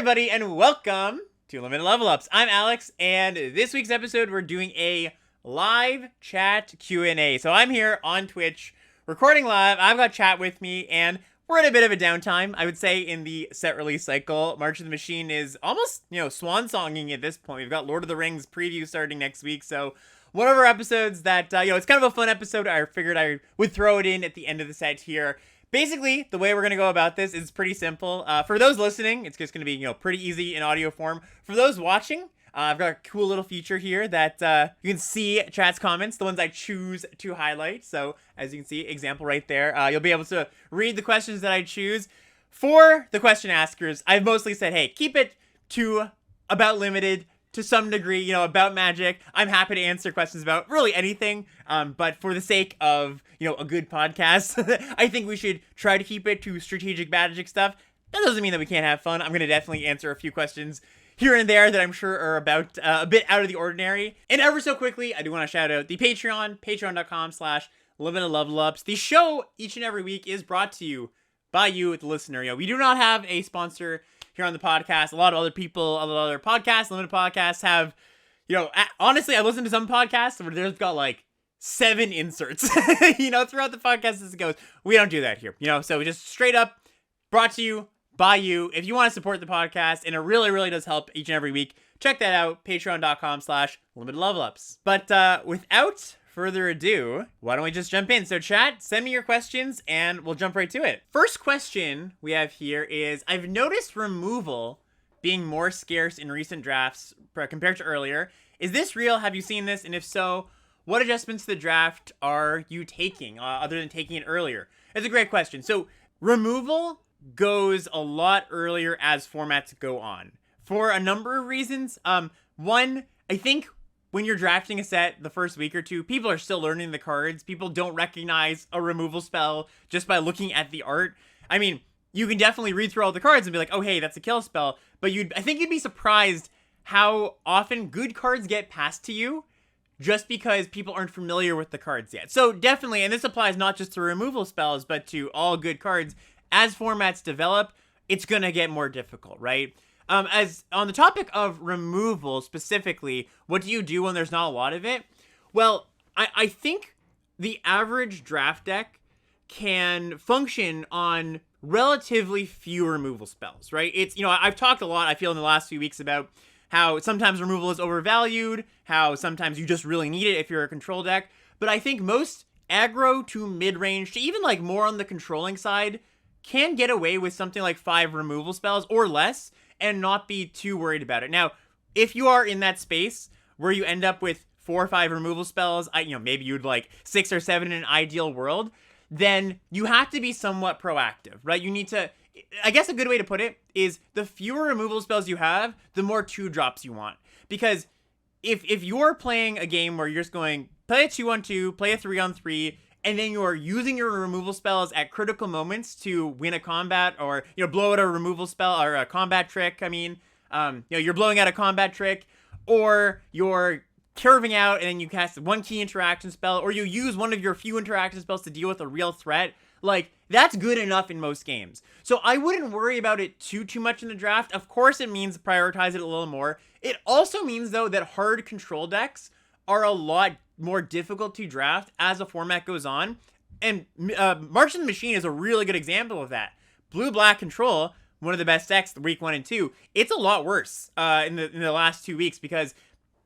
everybody, and welcome to Limited Level Ups. I'm Alex, and this week's episode, we're doing a live chat Q&A. So I'm here on Twitch, recording live. I've got chat with me, and we're in a bit of a downtime, I would say, in the set release cycle. March of the Machine is almost, swan-songing at this point. We've got Lord of the Rings preview starting next week, so one of our episodes that, it's kind of a fun episode. I figured I would throw it in at the end of the set here. Basically, the way we're going to go about this is pretty simple. For those listening, it's just going to be, pretty easy in audio form. For those watching, I've got a cool little feature here that you can see chat's comments, the ones I choose to highlight. So, as you can see, example right there. You'll be able to read the questions that I choose. For the question askers, I've mostly said, hey, keep it to about limited, to some degree, about Magic. I'm happy to answer questions about really anything, but for the sake of, a good podcast, I think we should try to keep it to strategic Magic stuff. That doesn't mean that we can't have fun. I'm going to definitely answer a few questions here and there that I'm sure are about a bit out of the ordinary. And ever so quickly, I do want to shout out the Patreon, patreon.com/limitedlevelups. The show each and every week is brought to you by you, the listener. We do not have a sponsor here on the podcast. A lot of other people, a lot of other podcasts, limited podcasts have, honestly, I listen to some podcasts where they've got like 7 inserts, throughout the podcast as it goes. We don't do that here, so just straight up brought to you by you. If you want to support the podcast, and it really, really does help each and every week, check that out, patreon.com/limitedlevelups. But without further ado, why don't we just jump in? So chat, send me your questions and we'll jump right to it. First question we have here is, I've noticed removal being more scarce in recent drafts compared to earlier. Is this real? Have you seen this? And if so, what adjustments to the draft are you taking other than taking it earlier? It's a great question. So removal goes a lot earlier as formats go on for a number of reasons. One, I think when you're drafting a set the first week or two, people are still learning the cards. People don't recognize a removal spell just by looking at the art. I mean, you can definitely read through all the cards and be like, oh, hey, that's a kill spell. But I think you'd be surprised how often good cards get passed to you just because people aren't familiar with the cards yet. So definitely, and this applies not just to removal spells, but to all good cards. As formats develop, it's going to get more difficult, right? As on the topic of removal specifically, what do you do when there's not a lot of it? Well, I think the average draft deck can function on relatively few removal spells, right? It's, I've talked a lot, I feel, in the last few weeks about how sometimes removal is overvalued, how sometimes you just really need it if you're a control deck. But I think most aggro to mid-range, to even like more on the controlling side, can get away with something like 5 removal spells or less and not be too worried about it. Now, if you are in that space where you end up with 4 or 5 removal spells, maybe you'd like 6 or 7 in an ideal world, then you have to be somewhat proactive, right? You need to, I guess a good way to put it is the fewer removal spells you have, the more 2-drops you want. Because if you're playing a game where you're just going, play a 2-on-2, play a 3-on-3, and then you're using your removal spells at critical moments to win a combat or, blow out a removal spell or a combat trick. You're blowing out a combat trick, or you're curving out and then you cast one key interaction spell, or you use one of your few interaction spells to deal with a real threat. Like, that's good enough in most games. So I wouldn't worry about it too much in the draft. Of course, it means prioritize it a little more. It also means, though, that hard control decks are a lot more difficult to draft as the format goes on. And March of the Machine is a really good example of that. Blue-black control, one of the best decks week 1 and 2, it's a lot worse in the last 2 weeks because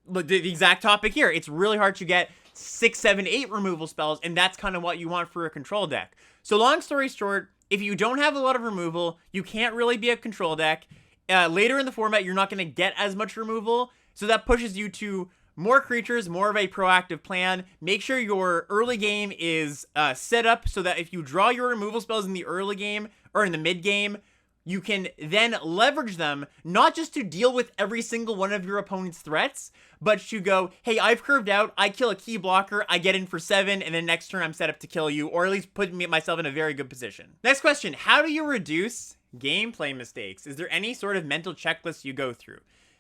look, the exact topic here, it's really hard to get 6, 7, 8 removal spells, and that's kind of what you want for a control deck. So long story short, if you don't have a lot of removal, you can't really be a control deck. Later in the format, you're not going to get as much removal, so that pushes you to more creatures, more of a proactive plan. Make sure your early game is set up so that if you draw your removal spells in the early game or in the mid game, you can then leverage them, not just to deal with every single one of your opponent's threats, but to go, hey, I've curved out, I kill a key blocker, I get in for 7, and then next turn I'm set up to kill you, or at least put myself in a very good position. Next question, how do you reduce gameplay mistakes? Is there any sort of mental checklist you go through?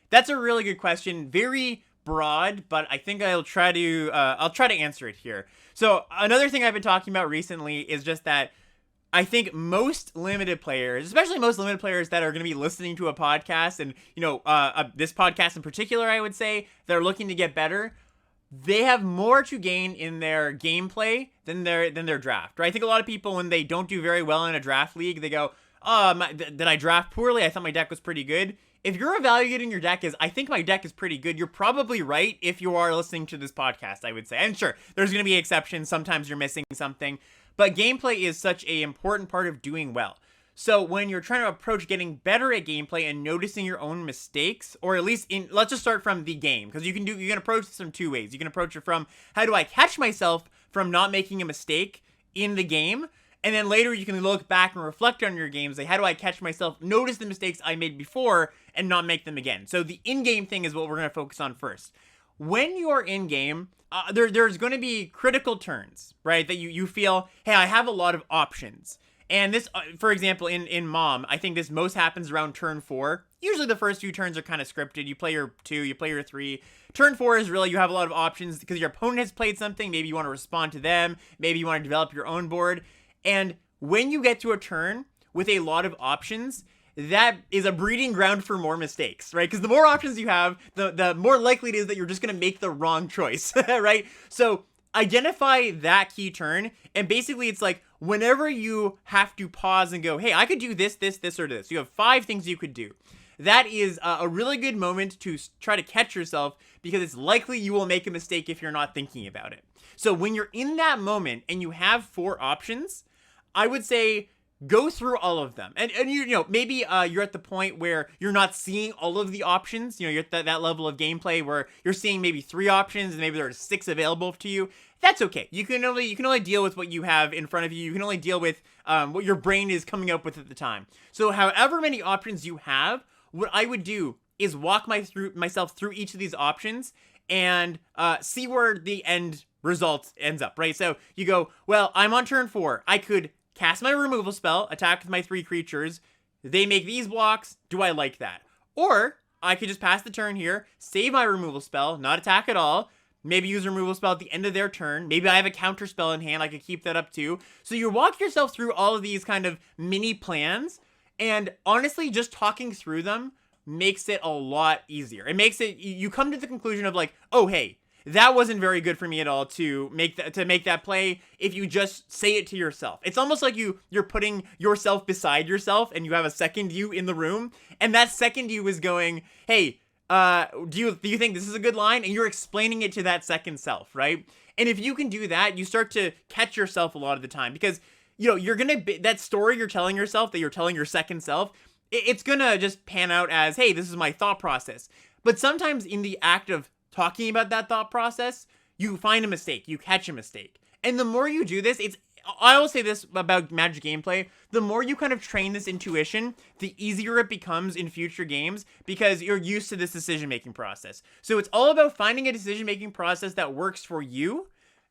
That's a really good question. Very broad, but I think I'll try to answer it here. So another thing I've been talking about recently is just that I think most limited players, especially most limited players that are going to be listening to a podcast, and this podcast in particular, I would say, that are looking to get better, they have more to gain in their gameplay than their draft. Right? I think a lot of people, when they don't do very well in a draft league, they go, "Oh, did I draft poorly? I thought my deck was pretty good." If you're evaluating your deck as, I think my deck is pretty good, you're probably right if you are listening to this podcast, I would say. And sure, there's going to be exceptions. Sometimes you're missing something. But gameplay is such an important part of doing well. So when you're trying to approach getting better at gameplay and noticing your own mistakes, or at least let's just start from the game, because you can approach this in two ways. You can approach it from, how do I catch myself from not making a mistake in the game? And then later you can look back and reflect on your games, like, how do I catch myself, notice the mistakes I made before and not make them again? So the in-game thing is what we're going to focus on first. When you are in-game, there's going to be critical turns, right? That you feel, hey, I have a lot of options. And this, for example, in Mom, I think this most happens around turn 4. Usually the first few turns are kind of scripted. You play your 2, you play your 3. Turn 4 is really, you have a lot of options because your opponent has played something. Maybe you want to respond to them. Maybe you want to develop your own board. And when you get to a turn with a lot of options, that is a breeding ground for more mistakes, right? Because the more options you have, the more likely it is that you're just going to make the wrong choice, right? So identify that key turn, and basically it's like, whenever you have to pause and go, hey, I could do this, this, this, or this. You have 5 things you could do. That is a really good moment to try to catch yourself, because it's likely you will make a mistake if you're not thinking about it. So when you're in that moment and you have 4 options, I would say go through all of them. And maybe you're at the point where you're not seeing all of the options. You're at that level of gameplay where you're seeing maybe 3 options and maybe there are 6 available to you. That's okay. You can only deal with what you have in front of you. You can only deal with what your brain is coming up with at the time. So however many options you have, what I would do is walk myself through each of these options and see where the end result ends up, right? So you go, well, I'm on turn 4. I could cast my removal spell, attack with my 3 creatures. They make these blocks. Do I like that? Or I could just pass the turn here, save my removal spell, not attack at all. Maybe use removal spell at the end of their turn. Maybe I have a counter spell in hand. I could keep that up too. So you walk yourself through all of these kind of mini plans. And honestly, just talking through them makes it a lot easier. It makes it, you come to the conclusion of like, oh, hey, that wasn't very good for me at all to make that play if you just say it to yourself. It's almost like you're putting yourself beside yourself and you have a second you in the room, and that second you is going, hey, do you think this is a good line? And you're explaining it to that second self, right? And if you can do that, you start to catch yourself a lot of the time, because you're gonna be, that story you're telling yourself, that you're telling your second self, it's gonna just pan out as, hey, this is my thought process. But sometimes in the act of talking about that thought process, you find a mistake, you catch a mistake. And the more you do this, I will say this about Magic gameplay, the more you kind of train this intuition, the easier it becomes in future games, because you're used to this decision-making process. So it's all about finding a decision-making process that works for you.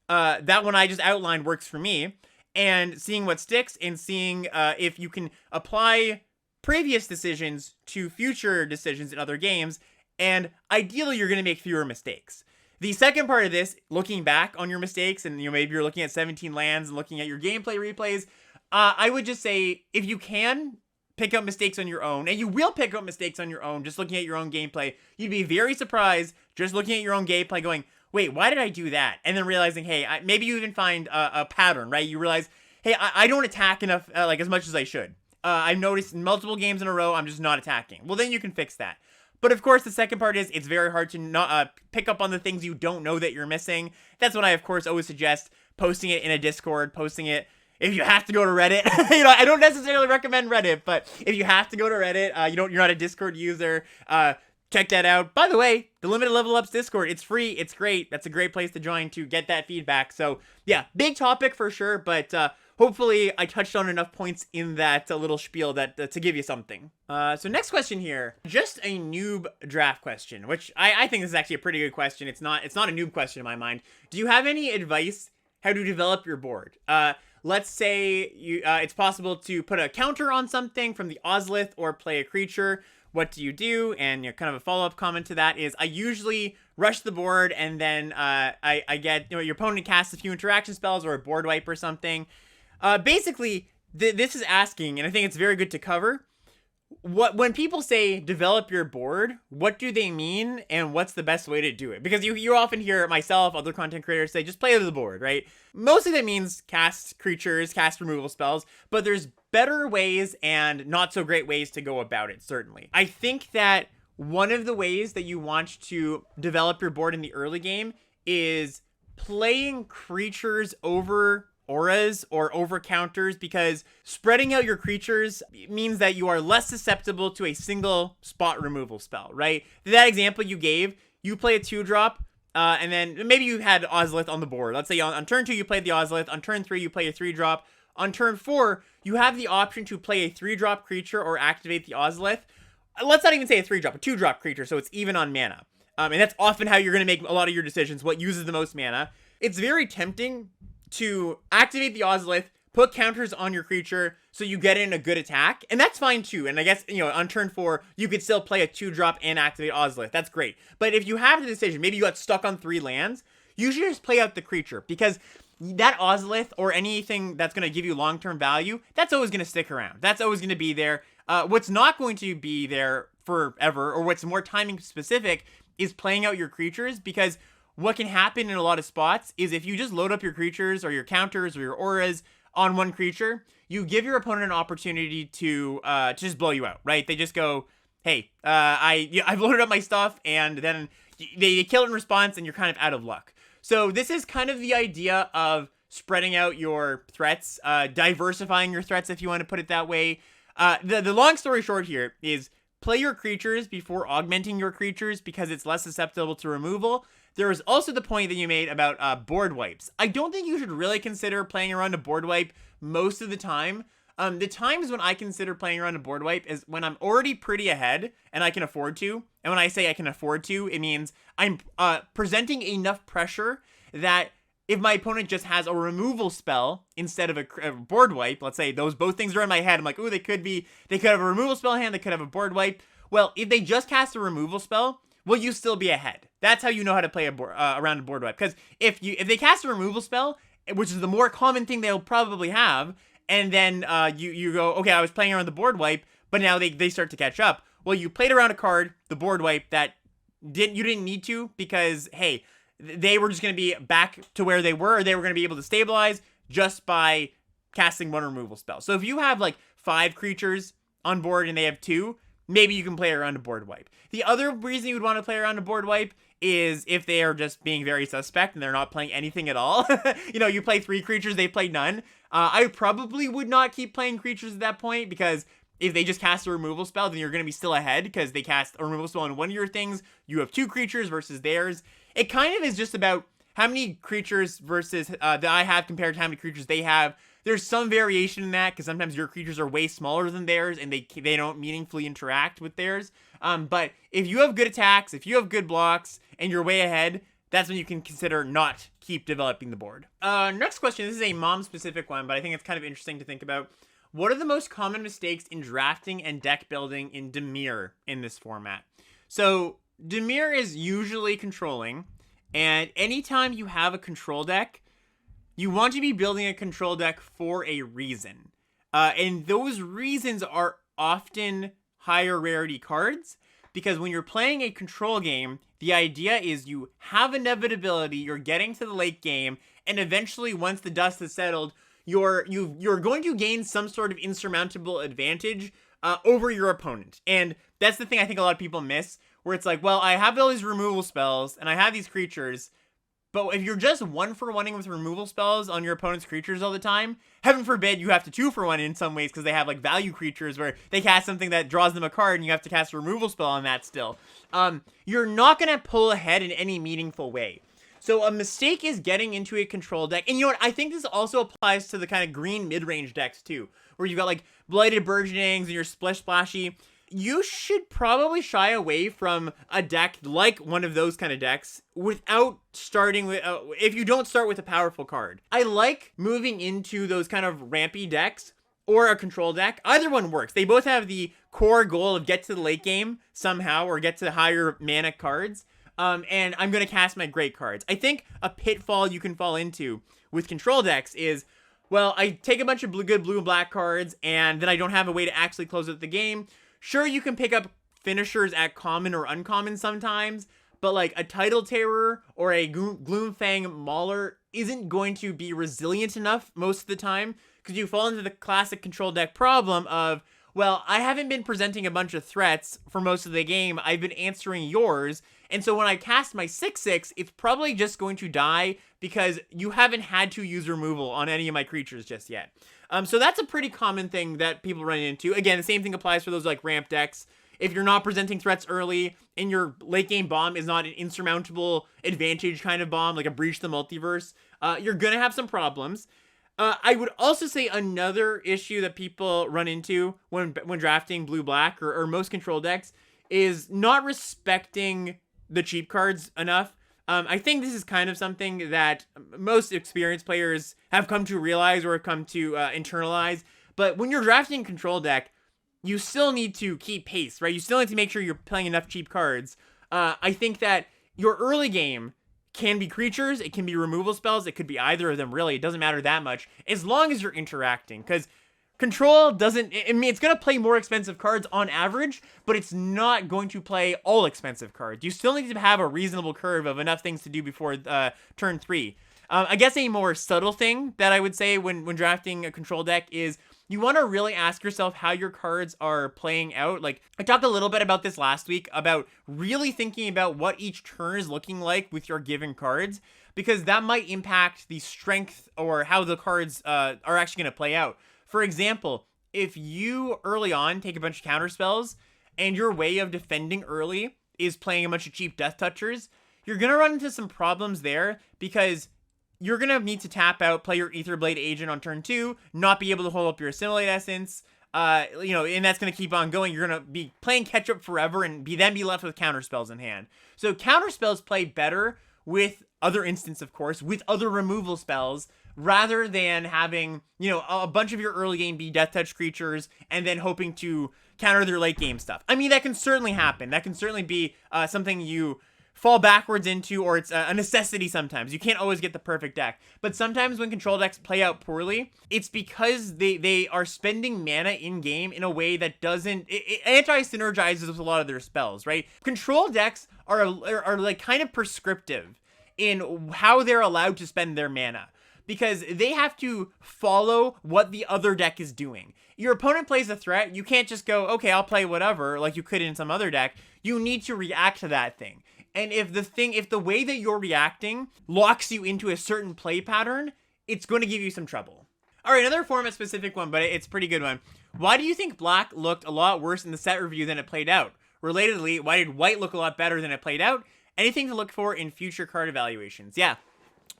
That one I just outlined works for me, and seeing what sticks, and seeing if you can apply previous decisions to future decisions in other games, and ideally you're going to make fewer mistakes. The second part of this, looking back on your mistakes, and maybe you're looking at 17 lands and looking at your gameplay replays, I would just say, if you can pick up mistakes on your own, and you will pick up mistakes on your own just looking at your own gameplay, you'd be very surprised just looking at your own gameplay going, wait, why did I do that? And then realizing, hey, maybe you even find a pattern, right? You realize, hey, I don't attack enough, as much as I should. I've noticed in multiple games in a row, I'm just not attacking. Well, then you can fix that. But of course, the second part is it's very hard to not pick up on the things you don't know that you're missing. That's when I, of course, always suggest posting it in a Discord, posting it if you have to go to Reddit. I don't necessarily recommend Reddit, but if you have to go to Reddit, you're not a Discord user, check that out. By the way, the Limited Level Ups Discord, it's free, it's great. That's a great place to join to get that feedback. So yeah, big topic for sure, but hopefully I touched on enough points in that little spiel that to give you something. So next question here, just a noob draft question, which I think this is actually a pretty good question. It's not a noob question in my mind. Do you have any advice how to develop your board? Let's say it's possible to put a counter on something from the Ozlith or play a creature. What do you do? And kind of a follow-up comment to that is I usually rush the board, and then I get, your opponent casts a few interaction spells or a board wipe or something. Basically, this is asking, and I think it's very good to cover, when people say develop your board, what do they mean, and what's the best way to do it? Because you often hear myself, other content creators say just play the board, right? Mostly that means cast creatures, cast removal spells, but there's better ways and not so great ways to go about it, certainly. I think that one of the ways that you want to develop your board in the early game is playing creatures over auras or over counters, because spreading out your creatures means that you are less susceptible to a single spot removal spell, right? That example you gave, you play a 2-drop, and then maybe you had Ozolith on the board. Let's say on turn 2 you played the Ozolith, on turn 3 you play a 3-drop, on turn 4 you have the option to play a 3-drop creature or activate the Ozolith. Let's not even say a 3-drop, a 2-drop creature, so it's even on mana. And that's often how you're going to make a lot of your decisions, what uses the most mana. It's very tempting to activate the Ozolith, put counters on your creature so you get in a good attack, and that's fine too. And I guess, on turn 4, you could still play a 2-drop and activate Ozolith. That's great. But if you have the decision, maybe you got stuck on 3 lands, you should just play out the creature, because that Ozolith or anything that's going to give you long-term value, that's always going to stick around. That's always going to be there. What's not going to be there forever, or what's more timing specific, is playing out your creatures, because what can happen in a lot of spots is if you just load up your creatures or your counters or your auras on one creature, you give your opponent an opportunity to just blow you out, right? They just go, hey, I've loaded up my stuff, and then they kill it in response, and you're kind of out of luck. So this is kind of the idea of spreading out your threats, diversifying your threats, if you want to put it that way. The long story short here is play your creatures before augmenting your creatures, because it's less susceptible to removal. There was also the point that you made about board wipes. I don't think you should really consider playing around a board wipe most of the time. The times when I consider playing around a board wipe is when I'm already pretty ahead and I can afford to. And when I say I can afford to, it means I'm presenting enough pressure that if my opponent just has a removal spell instead of a board wipe, let's say those both things are in my head, I'm like, ooh, they could have a removal spell in hand, they could have a board wipe. Well, if they just cast a removal spell, will you still be ahead? That's how you know how to play around a board wipe. Because if they cast a removal spell, which is the more common thing they'll probably have, and then you go, okay, I was playing around the board wipe, but now they start to catch up. Well, you played around a card, the board wipe, that you didn't need to, because, hey, they were just going to be back to where they were, or they were going to be able to stabilize just by casting one removal spell. So if you have like 5 creatures on board and they have 2, maybe you can play around a board wipe. The other reason you would want to play around a board wipe is if they are just being very suspect and they're not playing anything at all. You play 3 creatures, they play none. I probably would not keep playing creatures at that point, because if they just cast a removal spell, then you're going to be still ahead, because they cast a removal spell on one of your things. You have 2 creatures versus theirs. It kind of is just about how many creatures versus that I have compared to how many creatures they have. There's some variation in that, because sometimes your creatures are way smaller than theirs and they don't meaningfully interact with theirs. But if you have good attacks, if you have good blocks, and you're way ahead, that's when you can consider not keep developing the board. Next question, this is a mom-specific one, but I think it's kind of interesting to think about. What are the most common mistakes in drafting and deck building in Dimir in this format? So Dimir is usually controlling, and anytime you have a control deck, you want to be building a control deck for a reason. And those reasons are often higher rarity cards, because when you're playing a control game, the idea is you have inevitability, you're getting to the late game, and eventually once the dust has settled, you're going to gain some sort of insurmountable advantage over your opponent. And that's the thing I think a lot of people miss, where it's like, well, I have all these removal spells, and I have these creatures, but if you're just 1-for-1ing with removal spells on your opponent's creatures all the time, heaven forbid you have to 2-for-1 in some ways, because they have like value creatures where they cast something that draws them a card and you have to cast a removal spell on that still. You're not going to pull ahead in any meaningful way. So a mistake is getting into a control deck. And you know what? I think this also applies to the kind of green mid-range decks too, where you've got like Blighted Burgeonings and your Splish Splashy. You should probably shy away from a deck like one of those kind of decks without starting with, if you don't start with a powerful card. I like moving into those kind of rampy decks or a control deck. Either one works. They both have the core goal of get to the late game somehow, or get to higher mana cards. And I'm going to cast my great cards. I think a pitfall you can fall into with control decks is well, I take a bunch of good blue and black cards, and then I don't have a way to actually close out the game. Sure, you can pick up finishers at common or uncommon sometimes, but like a Tidal Terror or a Gloomfang Mauler isn't going to be resilient enough most of the time, because you fall into the classic control deck problem of, well, I haven't been presenting a bunch of threats for most of the game, I've been answering yours, and so when I cast my 6/6, it's probably just going to die because you haven't had to use removal on any of my creatures just yet. So that's a pretty common thing that people run into. Again, the same thing applies for those like ramp decks. If you're not presenting threats early and your late game bomb is not an insurmountable advantage kind of bomb, like a Breach the Multiverse, you're gonna have some problems. I would also say another issue that people run into when drafting blue-black or most control decks is not respecting the cheap cards enough. I think this is kind of something that most experienced players have come to realize or have come to internalize. But when you're drafting a control deck, you still need to keep pace, right? You still need to make sure you're playing enough cheap cards. I think that your early game can be creatures, it can be removal spells, it could be either of them, really. It doesn't matter that much, as long as you're interacting, because control doesn't, I mean, it's going to play more expensive cards on average, but it's not going to play all expensive cards. You still need to have a reasonable curve of enough things to do before turn 3. I guess a more subtle thing that I would say when drafting a control deck is you want to really ask yourself how your cards are playing out. Like, I talked a little bit about this last week, about really thinking about what each turn is looking like with your given cards, because that might impact the strength or how the cards are actually going to play out. For example, if you early on take a bunch of counter spells and your way of defending early is playing a bunch of cheap Death Touchers, you're going to run into some problems there, because you're going to need to tap out, play your Aetherblade Agent on turn 2, not be able to hold up your Assimilate Essence, and that's going to keep on going. You're going to be playing catch up forever and then be left with counter spells in hand. So counter spells play better with other instants, of course, with other removal spells, rather than having, a bunch of your early game be Death Touch creatures and then hoping to counter their late game stuff. I mean, that can certainly happen. That can certainly be something you fall backwards into, or it's a necessity sometimes. You can't always get the perfect deck. But sometimes when control decks play out poorly, it's because they are spending mana in-game in a way that doesn't... It anti-synergizes with a lot of their spells, right? Control decks are like kind of prescriptive in how they're allowed to spend their mana, because they have to follow what the other deck is doing. Your opponent plays a threat, you can't just go, okay, I'll play whatever, like you could in some other deck. You need to react to that thing. And if the way that you're reacting locks you into a certain play pattern, it's going to give you some trouble. All right, another format-specific one, but it's a pretty good one. Why do you think black looked a lot worse in the set review than it played out? Relatedly, why did white look a lot better than it played out? Anything to look for in future card evaluations? Yeah.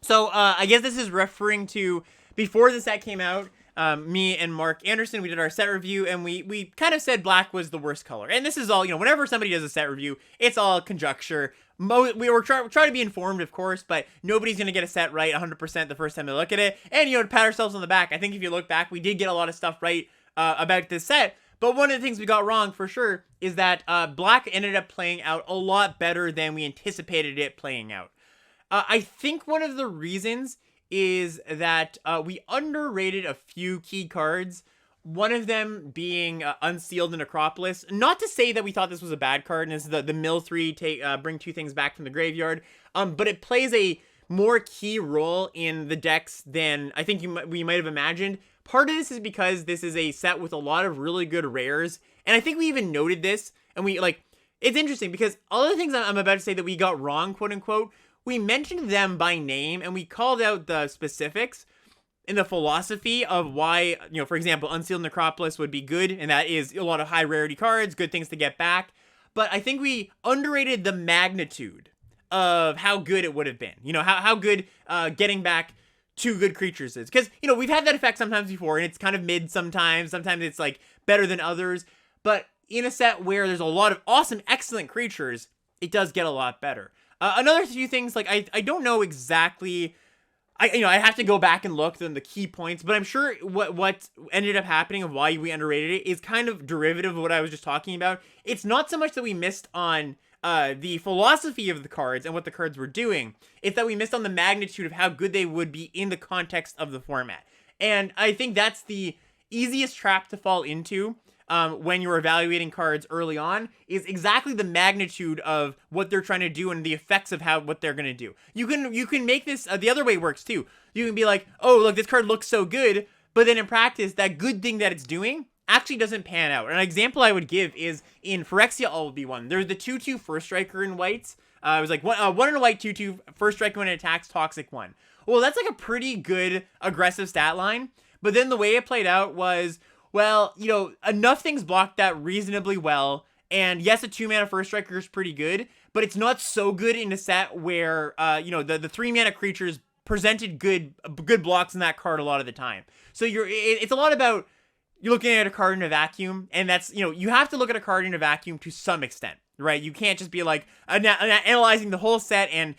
So, I guess this is referring to before the set came out, me and Mark Anderson, we did our set review, and we kind of said black was the worst color. And this is all, whenever somebody does a set review, it's all conjecture. We were trying to be informed, of course, but nobody's going to get a set right 100% the first time they look at it. And, to pat ourselves on the back, I think if you look back, we did get a lot of stuff right about this set. But one of the things we got wrong, for sure, is that black ended up playing out a lot better than we anticipated it playing out. I think one of the reasons is that we underrated a few key cards. One of them being Unsealed and Necropolis. Not to say that we thought this was a bad card, and this is the mill 3, bring 2 things back from the graveyard. But it plays a more key role in the decks than I think we might have imagined. Part of this is because this is a set with a lot of really good rares, and I think we even noted this, and it's interesting because all of the things I'm about to say that we got wrong, quote unquote, we mentioned them by name, and we called out the specifics in the philosophy of why, for example, Unsealed Necropolis would be good, and that is a lot of high rarity cards, good things to get back. But I think we underrated the magnitude of how good it would have been. How good getting back 2 good creatures is. Because, we've had that effect sometimes before, and it's kind of mid sometimes. Sometimes it's, better than others. But in a set where there's a lot of awesome, excellent creatures, it does get a lot better. Another few things, I don't know exactly... I have to go back and look at the key points, but I'm sure what ended up happening of why we underrated it is kind of derivative of what I was just talking about. It's not so much that we missed on the philosophy of the cards and what the cards were doing. It's that we missed on the magnitude of how good they would be in the context of the format. And I think that's the easiest trap to fall into when you're evaluating cards early on, is exactly the magnitude of what they're trying to do and the effects of what they're going to do. You can make this, the other way works too. You can be like, oh, look, this card looks so good, but then in practice, that good thing that it's doing actually doesn't pan out. An example I would give is in Phyrexia All Be One. There's the 2/2 first striker in whites. It was like one in a white 2/2 first striker when it attacks, toxic 1. Well, that's like a pretty good aggressive stat line. But then the way it played out was, well, you know, enough things blocked that reasonably well. And yes, a 2-mana first striker is pretty good, but it's not so good in a set where, you know, the 3-mana creatures presented good blocks in that card a lot of the time. So it's a lot about you're looking at a card in a vacuum, and that's, you know, you have to look at a card in a vacuum to some extent, right? You can't just be like analyzing the whole set and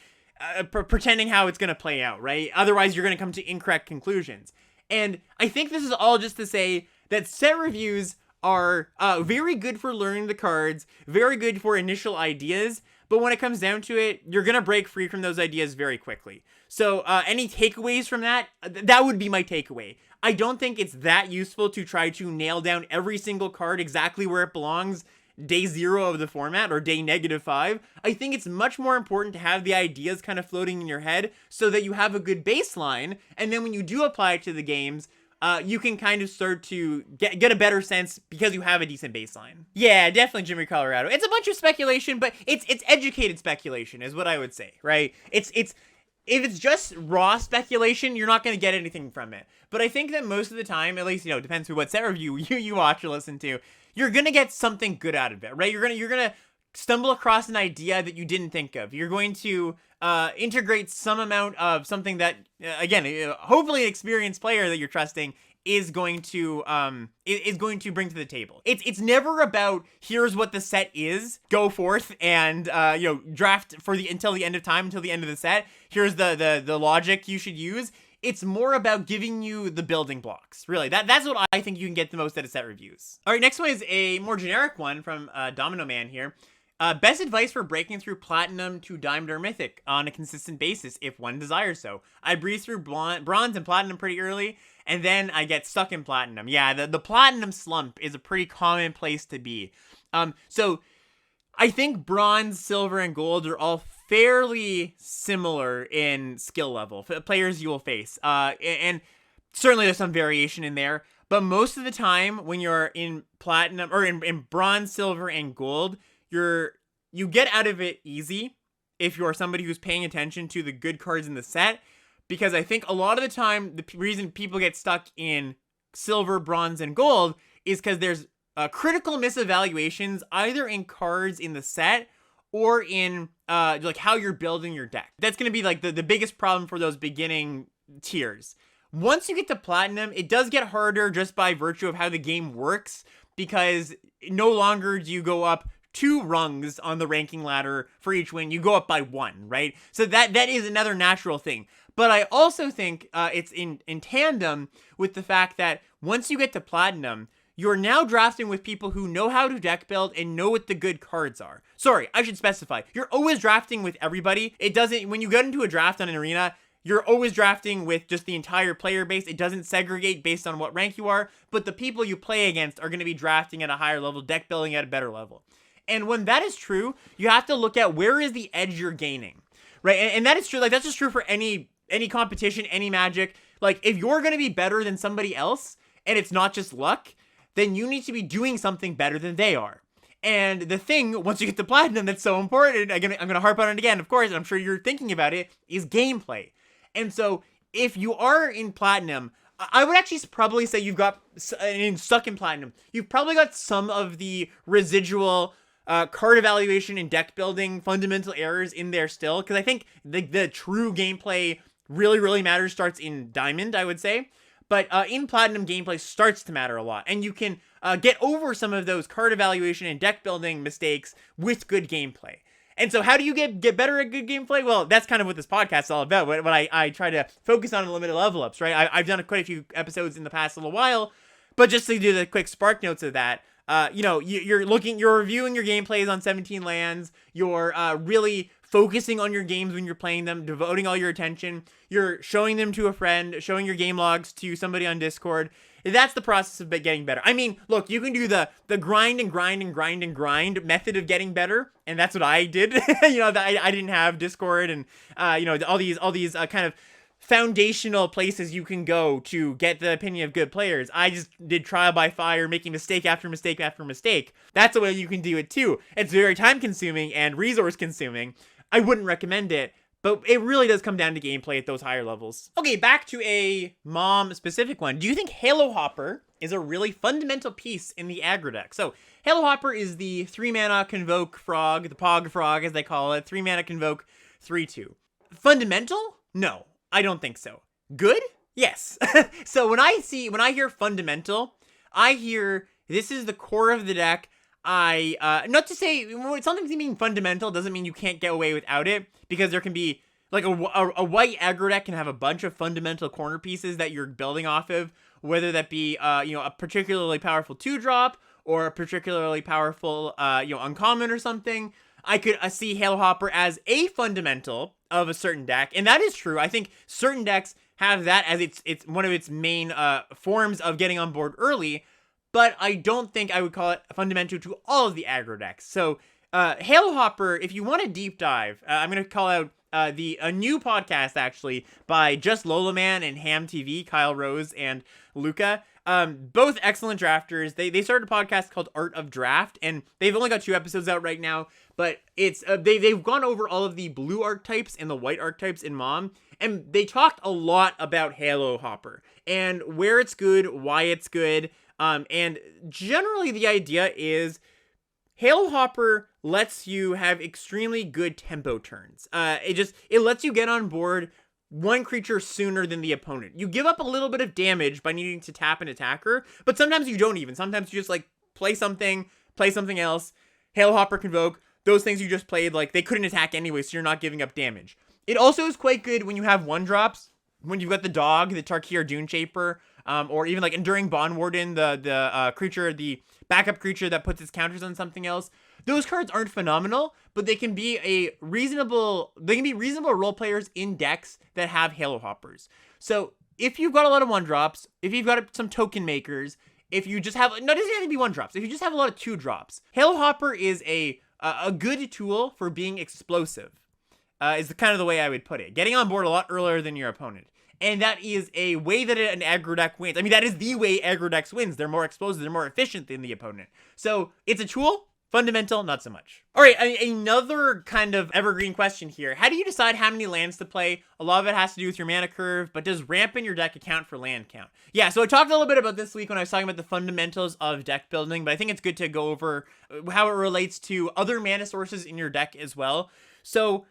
pretending how it's going to play out, right? Otherwise, you're going to come to incorrect conclusions. And I think this is all just to say that set reviews are very good for learning the cards, very good for initial ideas, but when it comes down to it, you're going to break free from those ideas very quickly. So any takeaways from that? That would be my takeaway. I don't think it's that useful to try to nail down every single card exactly where it belongs day 0 of the format or day -5. I think it's much more important to have the ideas kind of floating in your head so that you have a good baseline, and then when you do apply it to the games, you can kind of start to get a better sense because you have a decent baseline. Yeah, definitely Jimmy Colorado. It's a bunch of speculation, but it's educated speculation is what I would say, right? If it's just raw speculation, you're not going to get anything from it. But I think that most of the time, at least, you know, depends on what set review you watch or listen to, you're going to get something good out of it, right? You're going to stumble across an idea that you didn't think of. You're going to integrate some amount of something that, again, hopefully an experienced player that you're trusting is going to bring to the table. It's never about here's what the set is, go forth and you know, draft until the end of time, until the end of the set. Here's the logic you should use. It's more about giving you the building blocks. Really, that's what I think you can get the most out of set reviews. All right, next one is a more generic one from Domino Man here. Best advice for breaking through Platinum to Diamond or Mythic on a consistent basis, if one desires so. I breeze through Bronze and Platinum pretty early, and then I get stuck in Platinum. Yeah, the Platinum slump is a pretty common place to be. So I think Bronze, Silver, and Gold are all fairly similar in skill level, players you will face. And certainly there's some variation in there, but most of the time when you're in Platinum, or in Bronze, Silver, and Gold, you get out of it easy if you're somebody who's paying attention to the good cards in the set, because I think a lot of the time the reason people get stuck in Silver, Bronze, and Gold is because there's critical misevaluations either in cards in the set or in like how you're building your deck. That's going to be like the biggest problem for those beginning tiers. Once you get to Platinum, it does get harder just by virtue of how the game works, because no longer do you go up 2 rungs on the ranking ladder for each win, you go up by 1, right? So that is another natural thing. But I also think it's in tandem with the fact that once you get to Platinum, you're now drafting with people who know how to deck build and know what the good cards are. Sorry, I should specify. You're always drafting with everybody. It doesn't, when you get into a draft on an arena, you're always drafting with just the entire player base. It doesn't segregate based on what rank you are, but the people you play against are going to be drafting at a higher level, deck building at a better level. And when that is true, you have to look at where is the edge you're gaining, right? And that is true. Like, that's just true for any competition, any Magic. Like, if you're going to be better than somebody else, and it's not just luck, then you need to be doing something better than they are. And the thing, once you get to Platinum, that's so important, I'm gonna harp on it again, of course, and I'm sure you're thinking about it, is gameplay. And so, if you are in Platinum, I would actually probably say you've got, stuck in Platinum, you've probably got some of the residual card evaluation and deck building fundamental errors in there still, because I think the true gameplay really matters starts in Diamond, I would say. But in Platinum, gameplay starts to matter a lot, and you can get over some of those card evaluation and deck building mistakes with good gameplay. And so how do you get better at good gameplay? Well, that's kind of what this podcast is all about, what I try to focus on in limited level ups, right? I've done quite a few episodes in the past little while, but just to do the quick spark notes of that, you know, you're reviewing your gameplays on 17 lands, you're really focusing on your games when you're playing them, devoting all your attention. You're showing them to a friend, showing your game logs to somebody on Discord. That's the process of getting better. I mean, look, you can do the grind and grind and grind and grind method of getting better, and that's what I did. I didn't have Discord and all these kind of foundational places you can go to get the opinion of good players. I just did trial by fire, making mistake after mistake after mistake. That's the way you can do it too. It's very time consuming and resource consuming. I wouldn't recommend it, but it really does come down to gameplay at those higher levels. Okay, back to a mom-specific one. Do you think Halo Hopper is a really fundamental piece in the aggro deck? So, Halo Hopper is the 3-mana Convoke Frog, the Pog Frog as they call it, 3-mana Convoke 3/2. Fundamental? No, I don't think so. Good? Yes. So when I hear fundamental, I hear this is the core of the deck. Not to say, something being fundamental doesn't mean you can't get away without it, because there can be, like, a white aggro deck can have a bunch of fundamental corner pieces that you're building off of, whether that be, a particularly powerful 2-drop, or a particularly powerful, uncommon or something. I could see Halo Hopper as a fundamental of a certain deck, and that is true. I think certain decks have that as it's one of its main, forms of getting on board early, but I don't think I would call it fundamental to all of the aggro decks. So, Halo Hopper, if you want a deep dive, I'm going to call out a new podcast, actually, by Just Lola Man and Ham TV, Kyle Rose and Luca. Both excellent drafters. They started a podcast called Art of Draft, and they've only got 2 episodes out right now, but it's they've gone over all of the blue archetypes and the white archetypes in Mom, and they talked a lot about Halo Hopper, and where it's good, why it's good, and generally the idea is Halo Hopper lets you have extremely good tempo turns. It lets you get on board one creature sooner than the opponent. You give up a little bit of damage by needing to tap an attacker, but sometimes you don't even. Sometimes you just, like, play something else, Halo Hopper Convoke, those things you just played, like, they couldn't attack anyway, so you're not giving up damage. It also is quite good when you have 1-drops, when you've got the dog, the Tarkir Dune Shaper, or even, like, Enduring Bond Warden, the creature, the backup creature that puts its counters on something else. Those cards aren't phenomenal, but they can be reasonable role players in decks that have Halo Hoppers. So if you've got a lot of 1-drops, if you've got some token makers, if you just have, no, it doesn't have to be 1-drops, if you just have a lot of 2-drops, Halo Hopper is a good tool for being explosive, is kind of the way I would put it. Getting on board a lot earlier than your opponent. And that is a way that an aggro deck wins. I mean, that is the way aggro decks wins. They're more explosive, they're more efficient than the opponent. So it's a tool. Fundamental, not so much. All right, another kind of evergreen question here. How do you decide how many lands to play? A lot of it has to do with your mana curve, but does ramp in your deck account for land count? Yeah, so I talked a little bit about this week when I was talking about the fundamentals of deck building, but I think it's good to go over how it relates to other mana sources in your deck as well. So,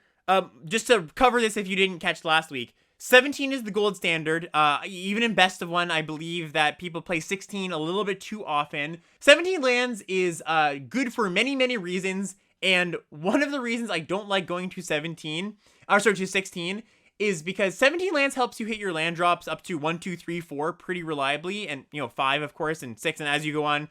just to cover this if you didn't catch last week, 17 is the gold standard. Even in best of one, I believe that people play 16 a little bit too often. 17 lands is good for many, many reasons. And one of the reasons I don't like going to 16 is because 17 lands helps you hit your land drops up to 1, 2, 3, 4 pretty reliably, and 5 of course, and 6, and as you go on,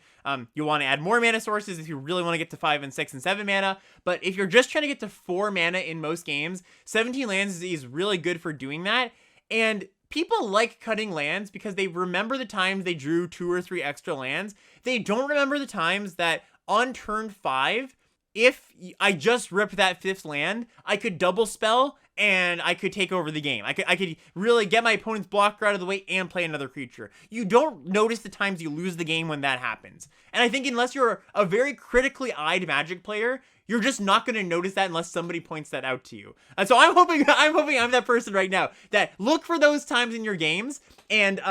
you'll want to add more mana sources if you really want to get to 5 and 6 and 7 mana. But if you're just trying to get to 4 mana in most games, 17 lands is really good for doing that. And people like cutting lands because they remember the times they drew 2 or 3 extra lands. They don't remember the times that on turn 5, if I just ripped that 5th land, I could double spell and I could take over the game. I could really get my opponent's blocker out of the way and play another creature. You don't notice the times you lose the game when that happens. And I think unless you're a very critically eyed Magic player, you're just not going to notice that unless somebody points that out to you. And so I'm hoping I'm that person right now that look for those times in your games and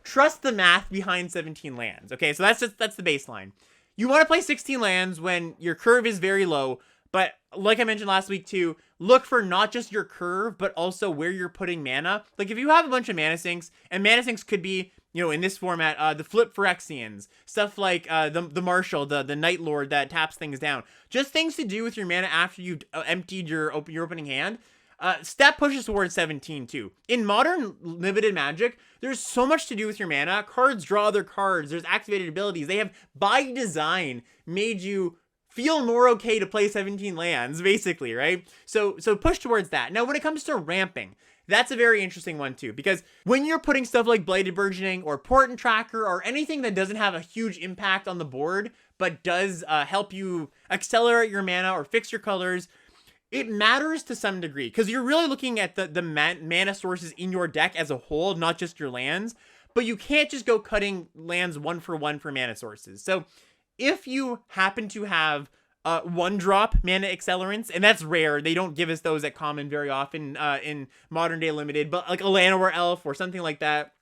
trust the math behind 17 lands. Okay, so that's the baseline. You want to play 16 lands when your curve is very low, but like I mentioned last week too, look for not just your curve, but also where you're putting mana. Like if you have a bunch of mana sinks, and mana sinks could be, in this format, the Flip Phyrexians, stuff like the Marshal, the Night Lord that taps things down. Just things to do with your mana after you've emptied your opening hand. Step pushes towards 17 too. In modern limited Magic, there's so much to do with your mana. Cards draw other cards. There's activated abilities. They have, by design, made you feel more okay to play 17 lands, basically, right? So push towards that. Now, when it comes to ramping, that's a very interesting one too, because when you're putting stuff like Blighted Burgeoning or Portent Tracker or anything that doesn't have a huge impact on the board, but does help you accelerate your mana or fix your colors, it matters to some degree, because you're really looking at the mana sources in your deck as a whole, not just your lands, but you can't just go cutting lands one for mana sources. So if you happen to have one drop mana accelerants, and that's rare, they don't give us those at common very often in modern day limited, but like a Llanowar Elf or something like that,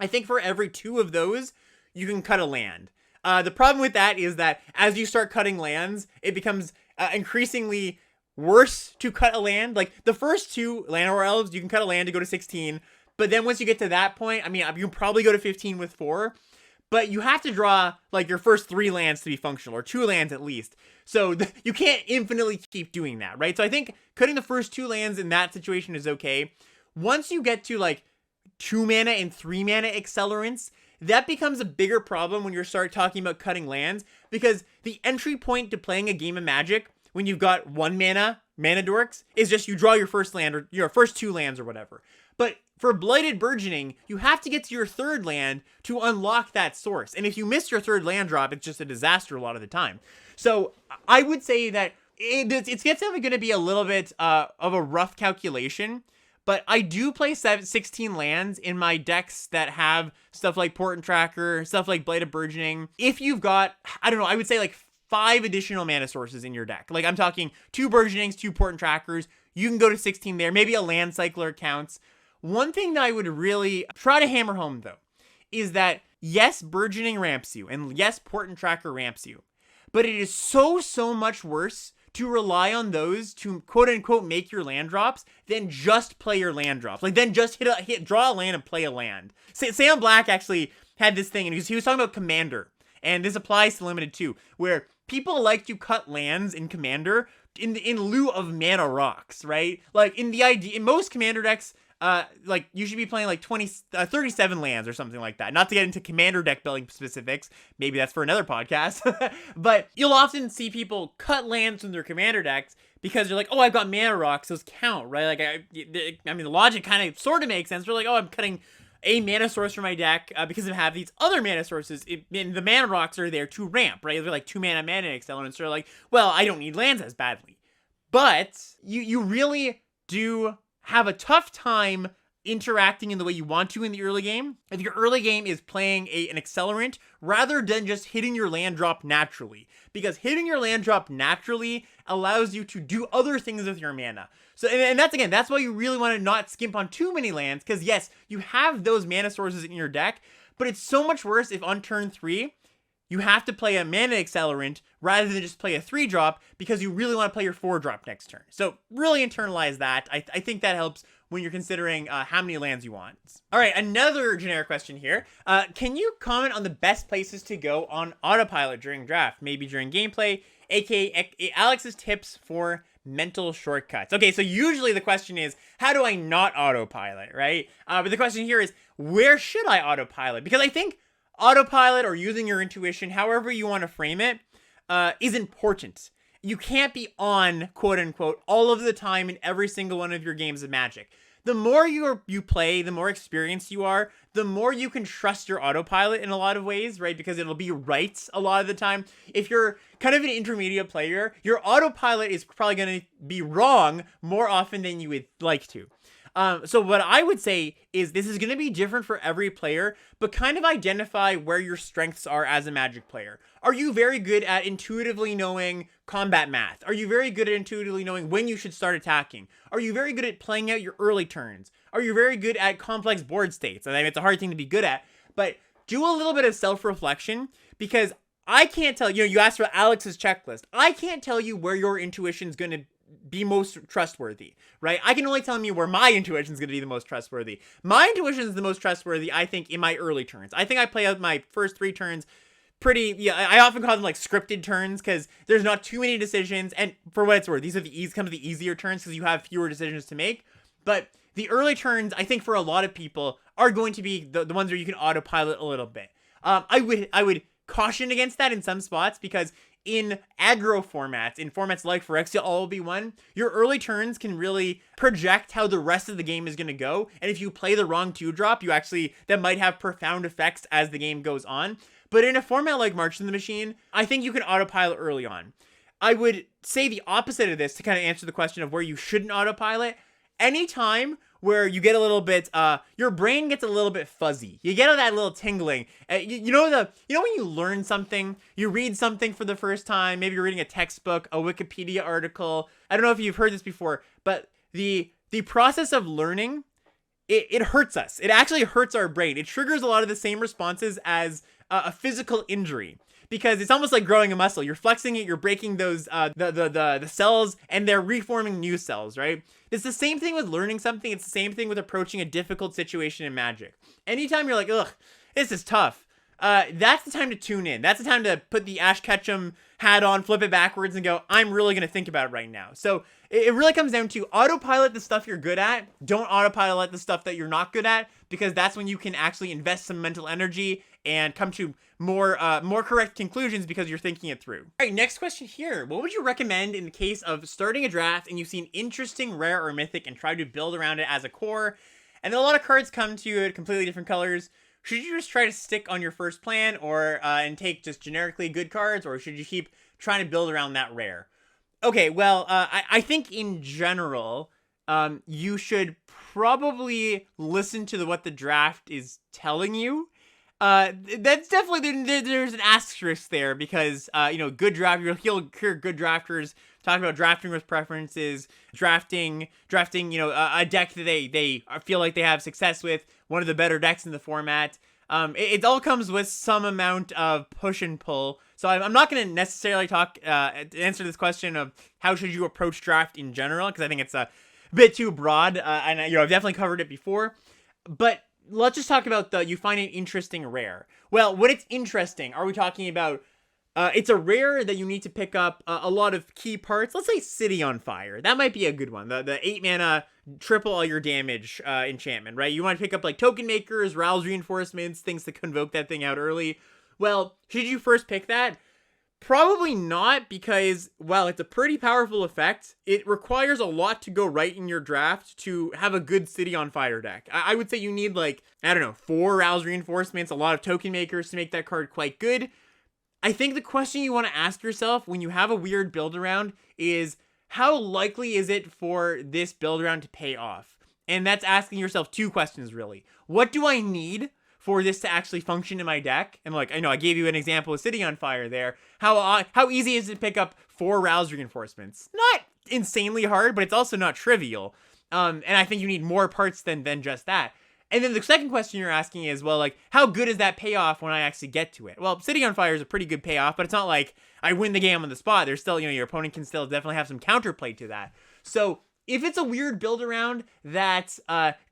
I think for every 2 of those, you can cut a land. The problem with that is that as you start cutting lands, it becomes increasingly worse to cut a land. Like the first 2 Llanowar Elves, you can cut a land to go to 16, but then once you get to that point, I mean, you can probably go to 15 with 4, but you have to draw like your first 3 lands to be functional, or 2 lands at least. So you can't infinitely keep doing that, right? So I think cutting the first 2 lands in that situation is okay. Once you get to like 2 mana and 3 mana accelerants, that becomes a bigger problem when you start talking about cutting lands, because the entry point to playing a game of Magic when you've got 1 mana dorks is just you draw your first land or your first 2 lands or whatever. But for Blighted Burgeoning, you have to get to your 3rd land to unlock that source. And if you miss your 3rd land drop, it's just a disaster a lot of the time. So I would say that it's definitely going to be a little bit of a rough calculation. But I do play 16 lands in my decks that have stuff like Portent Tracker, stuff like Blighted Burgeoning. If you've got, I don't know, I would say like 5 additional mana sources in your deck. Like I'm talking 2 Burgeonings, 2 Portent Trackers. You can go to 16 there. Maybe a Land Cycler counts. One thing that I would really try to hammer home, though, is that yes, Burgeoning ramps you, and yes, Portent Tracker ramps you, but it is so much worse to rely on those to quote-unquote make your land drops than just play your land drops. Like, then just draw a land and play a land. Sam Black actually had this thing, and he was talking about Commander, and this applies to Limited too, where people like to cut lands in Commander in lieu of mana rocks, right? Like, in most Commander decks, like you should be playing like 37 lands or something like that. Not to get into Commander deck building specifics, maybe that's for another podcast. But you'll often see people cut lands from their Commander decks because they're like, oh, I've got mana rocks, those count, right? Like, I mean, the logic kind of sort of makes sense. They're like, oh, I'm cutting a mana source from my deck because I have these other mana sources, and the mana rocks are there to ramp, right? They're like 2 mana accelerants. So they're like, well, I don't need lands as badly. But you really do have a tough time interacting in the way you want to in the early game if your early game is playing an accelerant rather than just hitting your land drop naturally, because hitting your land drop naturally allows you to do other things with your mana. So, and that's why you really want to not skimp on too many lands, because yes, you have those mana sources in your deck, but it's so much worse if on turn 3 you have to play a mana accelerant rather than just play a 3-drop, because you really want to play your 4-drop next turn. So really internalize that. I think that helps when you're considering how many lands you want. All right, another generic question here. Can you comment on the best places to go on autopilot during draft, maybe during gameplay, aka Alex's tips for mental shortcuts? Okay, so usually the question is, how do I not autopilot, right? But the question here is, where should I autopilot? Because I think autopilot, or using your intuition, however you want to frame it, is important. You can't be on, quote unquote, all of the time in every single one of your games of Magic. The more you play, the more experienced you are, the more you can trust your autopilot in a lot of ways, right? Because it'll be right a lot of the time. If you're kind of an intermediate player, your autopilot is probably going to be wrong more often than you would like to. So what I would say is this is going to be different for every player, but kind of identify where your strengths are as a Magic player. Are you very good at intuitively knowing combat math? Are you very good at intuitively knowing when you should start attacking? Are you very good at playing out your early turns? Are you very good at complex board states? I mean, it's a hard thing to be good at, but do a little bit of self-reflection, because I can't tell you, you asked for Alex's checklist. I can't tell you where your intuition is going to be most trustworthy, right? I can only tell you where my intuition is going to be the most trustworthy. My intuition is the most trustworthy, I think, in my early turns. I think I play out my first 3 turns I often call them like scripted turns, because there's not too many decisions, and for what it's worth, these are kind of the easier turns because you have fewer decisions to make. But the early turns, I think for a lot of people, are going to be the ones where you can autopilot a little bit. I would caution against that in some spots, because in aggro formats, in formats like Phyrexia All Will Be One, your early turns can really project how the rest of the game is going to go. And if you play the wrong 2-drop, that might have profound effects as the game goes on. But in a format like March of the Machine, I think you can autopilot early on. I would say the opposite of this to kind of answer the question of where you shouldn't autopilot. Anytime where you get a little bit, your brain gets a little bit fuzzy. You get that little tingling. You know when you learn something, you read something for the first time, maybe you're reading a textbook, a Wikipedia article. I don't know if you've heard this before, but the process of learning, it hurts us. It actually hurts our brain. It triggers a lot of the same responses as a physical injury. Because it's almost like growing a muscle. You're flexing it, you're breaking those the cells, and they're reforming new cells, right? It's the same thing with learning something. It's the same thing with approaching a difficult situation in Magic. Anytime you're like, ugh, this is tough, that's the time to tune in. That's the time to put the Ash Ketchum hat on, flip it backwards, and go, I'm really going to think about it right now. So it really comes down to autopilot the stuff you're good at. Don't autopilot the stuff that you're not good at, because that's when you can actually invest some mental energy and come to more correct conclusions because you're thinking it through. All right, next question here. What would you recommend in the case of starting a draft and you see an interesting rare or mythic and try to build around it as a core, and then a lot of cards come to you at completely different colors? Should you just try to stick on your first plan or and take just generically good cards, or should you keep trying to build around that rare? Okay, well, I think in general, you should probably listen to what the draft is telling you. That's definitely, there's an asterisk there because, good draft, you'll hear good drafters talk about drafting with preferences, drafting, a deck that they feel like they have success with, one of the better decks in the format. It all comes with some amount of push and pull. So I'm not going to necessarily answer this question of how should you approach draft in general, because I think it's a bit too broad, and I've definitely covered it before. But let's just talk about you find an interesting rare. Well, when it's interesting, are we talking about it's a rare that you need to pick up a lot of key parts? Let's say City on Fire. That might be a good one. The 8 mana triple all your damage enchantment, right? You want to pick up like token makers, Ral's reinforcements, things to convoke that thing out early. Well, should you first pick that? Probably not, because while it's a pretty powerful effect, it requires a lot to go right in your draft to have a good City on Fire deck. I would say you need 4 Ral's reinforcements, a lot of token makers to make that card quite good. I think the question you want to ask yourself when you have a weird build around is, how likely is it for this build around to pay off? And that's asking yourself 2 questions, really. What do I need for this to actually function in my deck? And I know I gave you an example of City on Fire there. How easy is it to pick up 4 Ral's reinforcements? Not insanely hard, but it's also not trivial. And I think you need more parts than just that. And then the second question you're asking is, how good is that payoff when I actually get to it? Well, City on Fire is a pretty good payoff, but it's not like I win the game on the spot. There's still, your opponent can still definitely have some counterplay to that. So if it's a weird build around that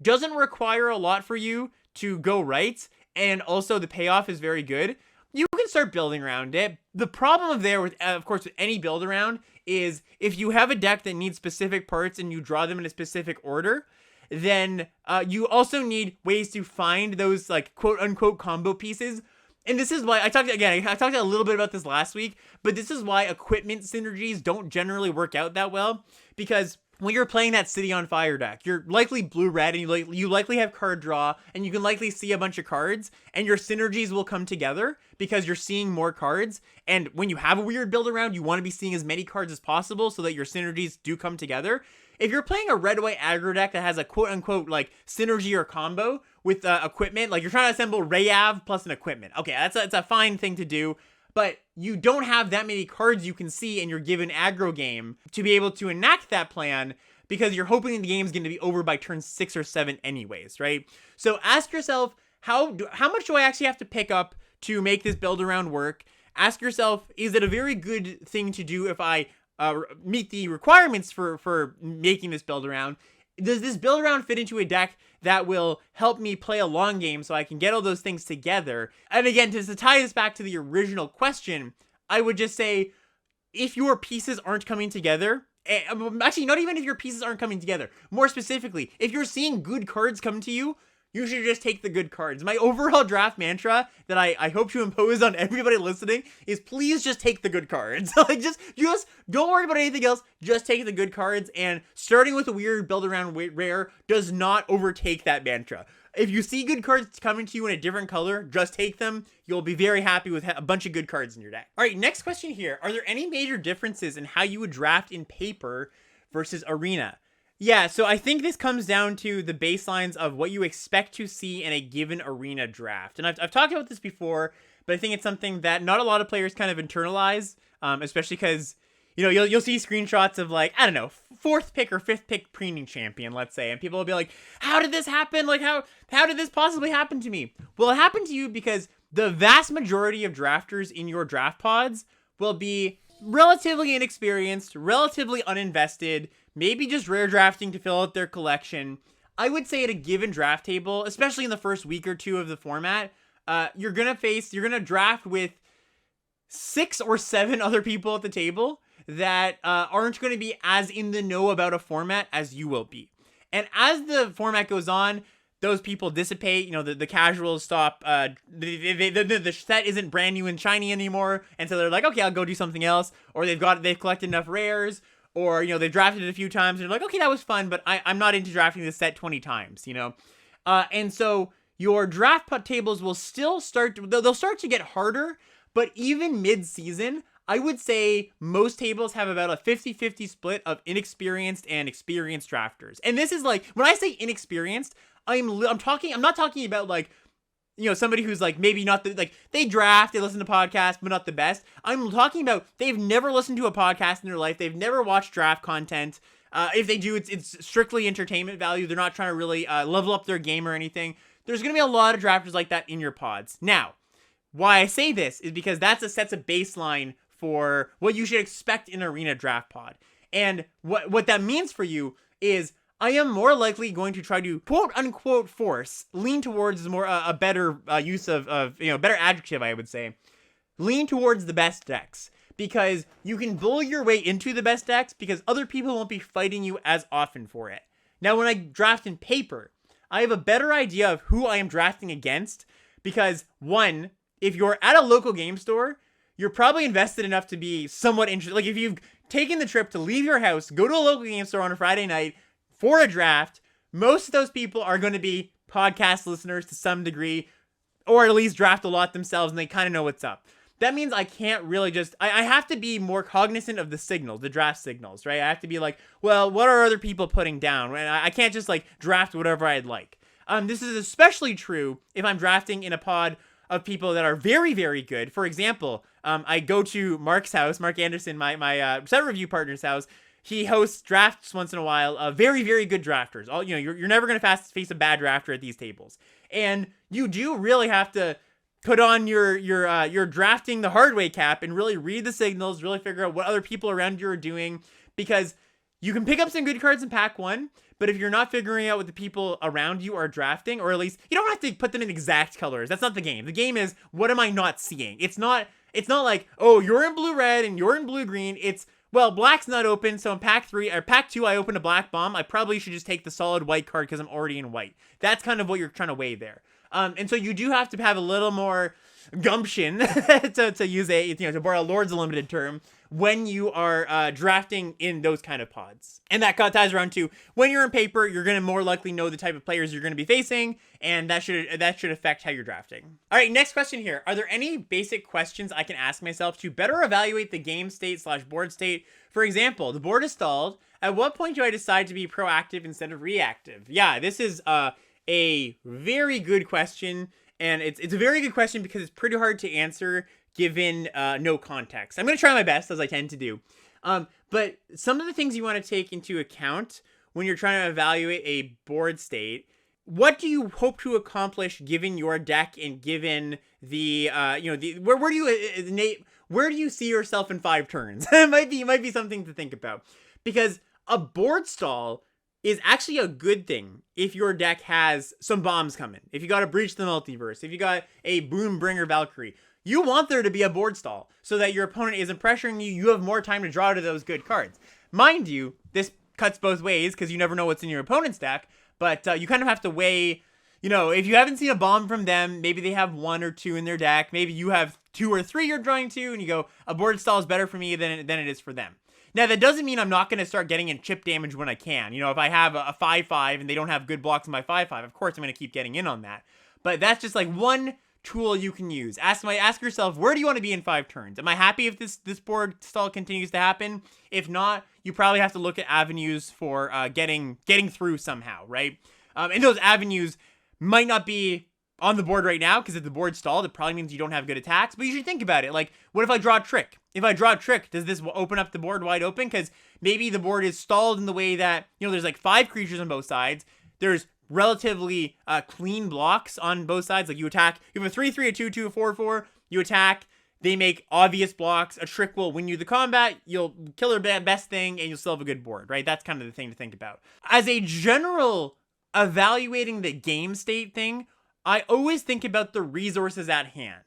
doesn't require a lot for you to go right, and also the payoff is very good, you can start building around it. The problem with any build around is if you have a deck that needs specific parts and you draw them in a specific order, then you also need ways to find those quote unquote combo pieces. And this is why I talked a little bit about this last week, but this is why equipment synergies don't generally work out that well, because when you're playing that City on Fire deck, you're likely blue-red, and you likely have card draw, and you can likely see a bunch of cards, and your synergies will come together because you're seeing more cards. And when you have a weird build around, you want to be seeing as many cards as possible so that your synergies do come together. If you're playing a red-white aggro deck that has a quote-unquote synergy or combo with equipment, you're trying to assemble Rayav plus an equipment. Okay, that's a fine thing to do. But you don't have that many cards you can see in your given aggro game to be able to enact that plan, because you're hoping the game's going to be over by turn 6 or 7 anyways, right? So ask yourself, how much do I actually have to pick up to make this build around work? Ask yourself, is it a very good thing to do if I meet the requirements for making this build around? Does this build around fit into a deck that will help me play a long game so I can get all those things together? And again, to tie this back to the original question, I would just say, if your pieces aren't coming together, actually, not even if your pieces aren't coming together, more specifically, if you're seeing good cards come to you, you should just take the good cards. My overall draft mantra that I hope to impose on everybody listening is please just take the good cards. Like, just don't worry about anything else. Just take the good cards, and starting with a weird build around rare does not overtake that mantra. If you see good cards coming to you in a different color, just take them. You'll be very happy with a bunch of good cards in your deck. All right, next question here. Are there any major differences in how you would draft in paper versus arena? Yeah, so I think this comes down to the baselines of what you expect to see in a given arena draft. And I've talked about this before, but I think it's something that not a lot of players kind of internalize, especially because, you know, you'll see screenshots of, like, I don't know, 4th pick or 5th pick preening champion, let's say, and people will be like, how did this happen? Like, how did this possibly happen to me? Well, it happened to you because the vast majority of drafters in your draft pods will be relatively inexperienced, relatively uninvested, maybe just rare drafting to fill out their collection. I would say at a given draft table, especially in the first week or two of the format, you're gonna draft with 6 or 7 other people at the table that aren't going to be as in the know about a format as you will be. And as the format goes on, those people dissipate. You know, the casuals stop. The set isn't brand new and shiny anymore, and so they're like, okay, I'll go do something else. Or they've collected enough rares, or, you know, they've drafted it a few times, and they're like, okay, that was fun, but I'm not into drafting this set 20 times. You know, and so your draft tables will still they'll start to get harder, but even mid-season, I would say most tables have about a 50-50 split of inexperienced and experienced drafters. And this is like, when I say inexperienced, I'm not talking about, like, you know, somebody who's like maybe not they draft, they listen to podcasts, but not the best. I'm talking about they've never listened to a podcast in their life. They've never watched draft content. If they do, it's strictly entertainment value. They're not trying to really level up their game or anything. There's going to be a lot of drafters like that in your pods. Now, why I say this is because sets a baseline for what you should expect in an arena draft pod. And what that means for you is I am more likely going to try to quote unquote lean towards more a better use of you know, better adjective, I would say, lean towards the best decks, because you can bully your way into the best decks because other people won't be fighting you as often for it. Now, when I draft in paper, I have a better idea of who I am drafting against, because one, if you're at a local game store, you're probably invested enough to be somewhat interested. Like, if you've taken the trip to leave your house, go to a local game store on a Friday night for a draft, most of those people are going to be podcast listeners to some degree, or at least draft a lot themselves, and they kind of know what's up. That means I can't really I have to be more cognizant of the signals, the draft signals, right? I have to be like, well, what are other people putting down? And I can't just, like, draft whatever I'd like. This is especially true if I'm drafting in a pod of people that are very, very good. For example, I go to Mark's house, Mark Anderson, my set review partner's house. He hosts drafts once in a while of very, very good drafters. You're never going to face a bad drafter at these tables. And you do really have to put on your drafting the hard way cap and really read the signals, really figure out what other people around you are doing, because you can pick up some good cards in pack 1, but if you're not figuring out what the people around you are drafting, or at least you don't have to put them in exact colors. That's not the game. The game is, what am I not seeing? It's not like, oh, you're in blue-red and you're in blue-green. It's, well, black's not open, so in pack 2, I open a black bomb. I probably should just take the solid white card because I'm already in white. That's kind of what you're trying to weigh there. And so you do have to have a little more gumption, to use to borrow Lord's Limited term, when you are drafting in those kind of pods. And that ties around to, when you're in paper, you're going to more likely know the type of players you're going to be facing, and that should affect how you're drafting. All right, next question here. Are there any basic questions I can ask myself to better evaluate the game state / board state? For example, the board is stalled. At what point do I decide to be proactive instead of reactive? Yeah, this is a very good question, and it's a very good question because it's pretty hard to answer given no context. I'm going to try my best, as I tend to do. But some of the things you want to take into account when you're trying to evaluate a board state: what do you hope to accomplish given your deck, and given the where do you see yourself in 5 turns? It might be something to think about, because a board stall is actually a good thing if your deck has some bombs coming. If you got to Breach the Multiverse, if you got a Boombringer Valkyrie, you want there to be a board stall so that your opponent isn't pressuring you. You have more time to draw to those good cards. Mind you, this cuts both ways because you never know what's in your opponent's deck, but you kind of have to weigh if you haven't seen a bomb from them, maybe they have 1 or 2 in their deck. Maybe you have 2 or 3 you're drawing to, and you go, a board stall is better for me than it is for them. Now, that doesn't mean I'm not going to start getting in chip damage when I can. If I have a 5/5 and they don't have good blocks in my 5/5, of course I'm going to keep getting in on that. But that's just like one tool you can use. Ask yourself, where do you want to be in 5 turns? Am I happy if this board stall continues to happen? If not, you probably have to look at avenues for getting through somehow, right? And those avenues might not be on the board right now, because if the board's stalled, it probably means you don't have good attacks, but you should think about it. Like, what if I draw a trick? If I draw a trick, does this open up the board wide open? Because maybe the board is stalled in the way that, there's like 5 creatures on both sides. There's relatively clean blocks on both sides. Like, you attack, you have a 3/3, a 2/2, a 4/4, you attack, they make obvious blocks, a trick will win you the combat, you'll kill their best thing, and you'll still have a good board, right? That's kind of the thing to think about. As a general evaluating the game state thing, I always think about the resources at hand.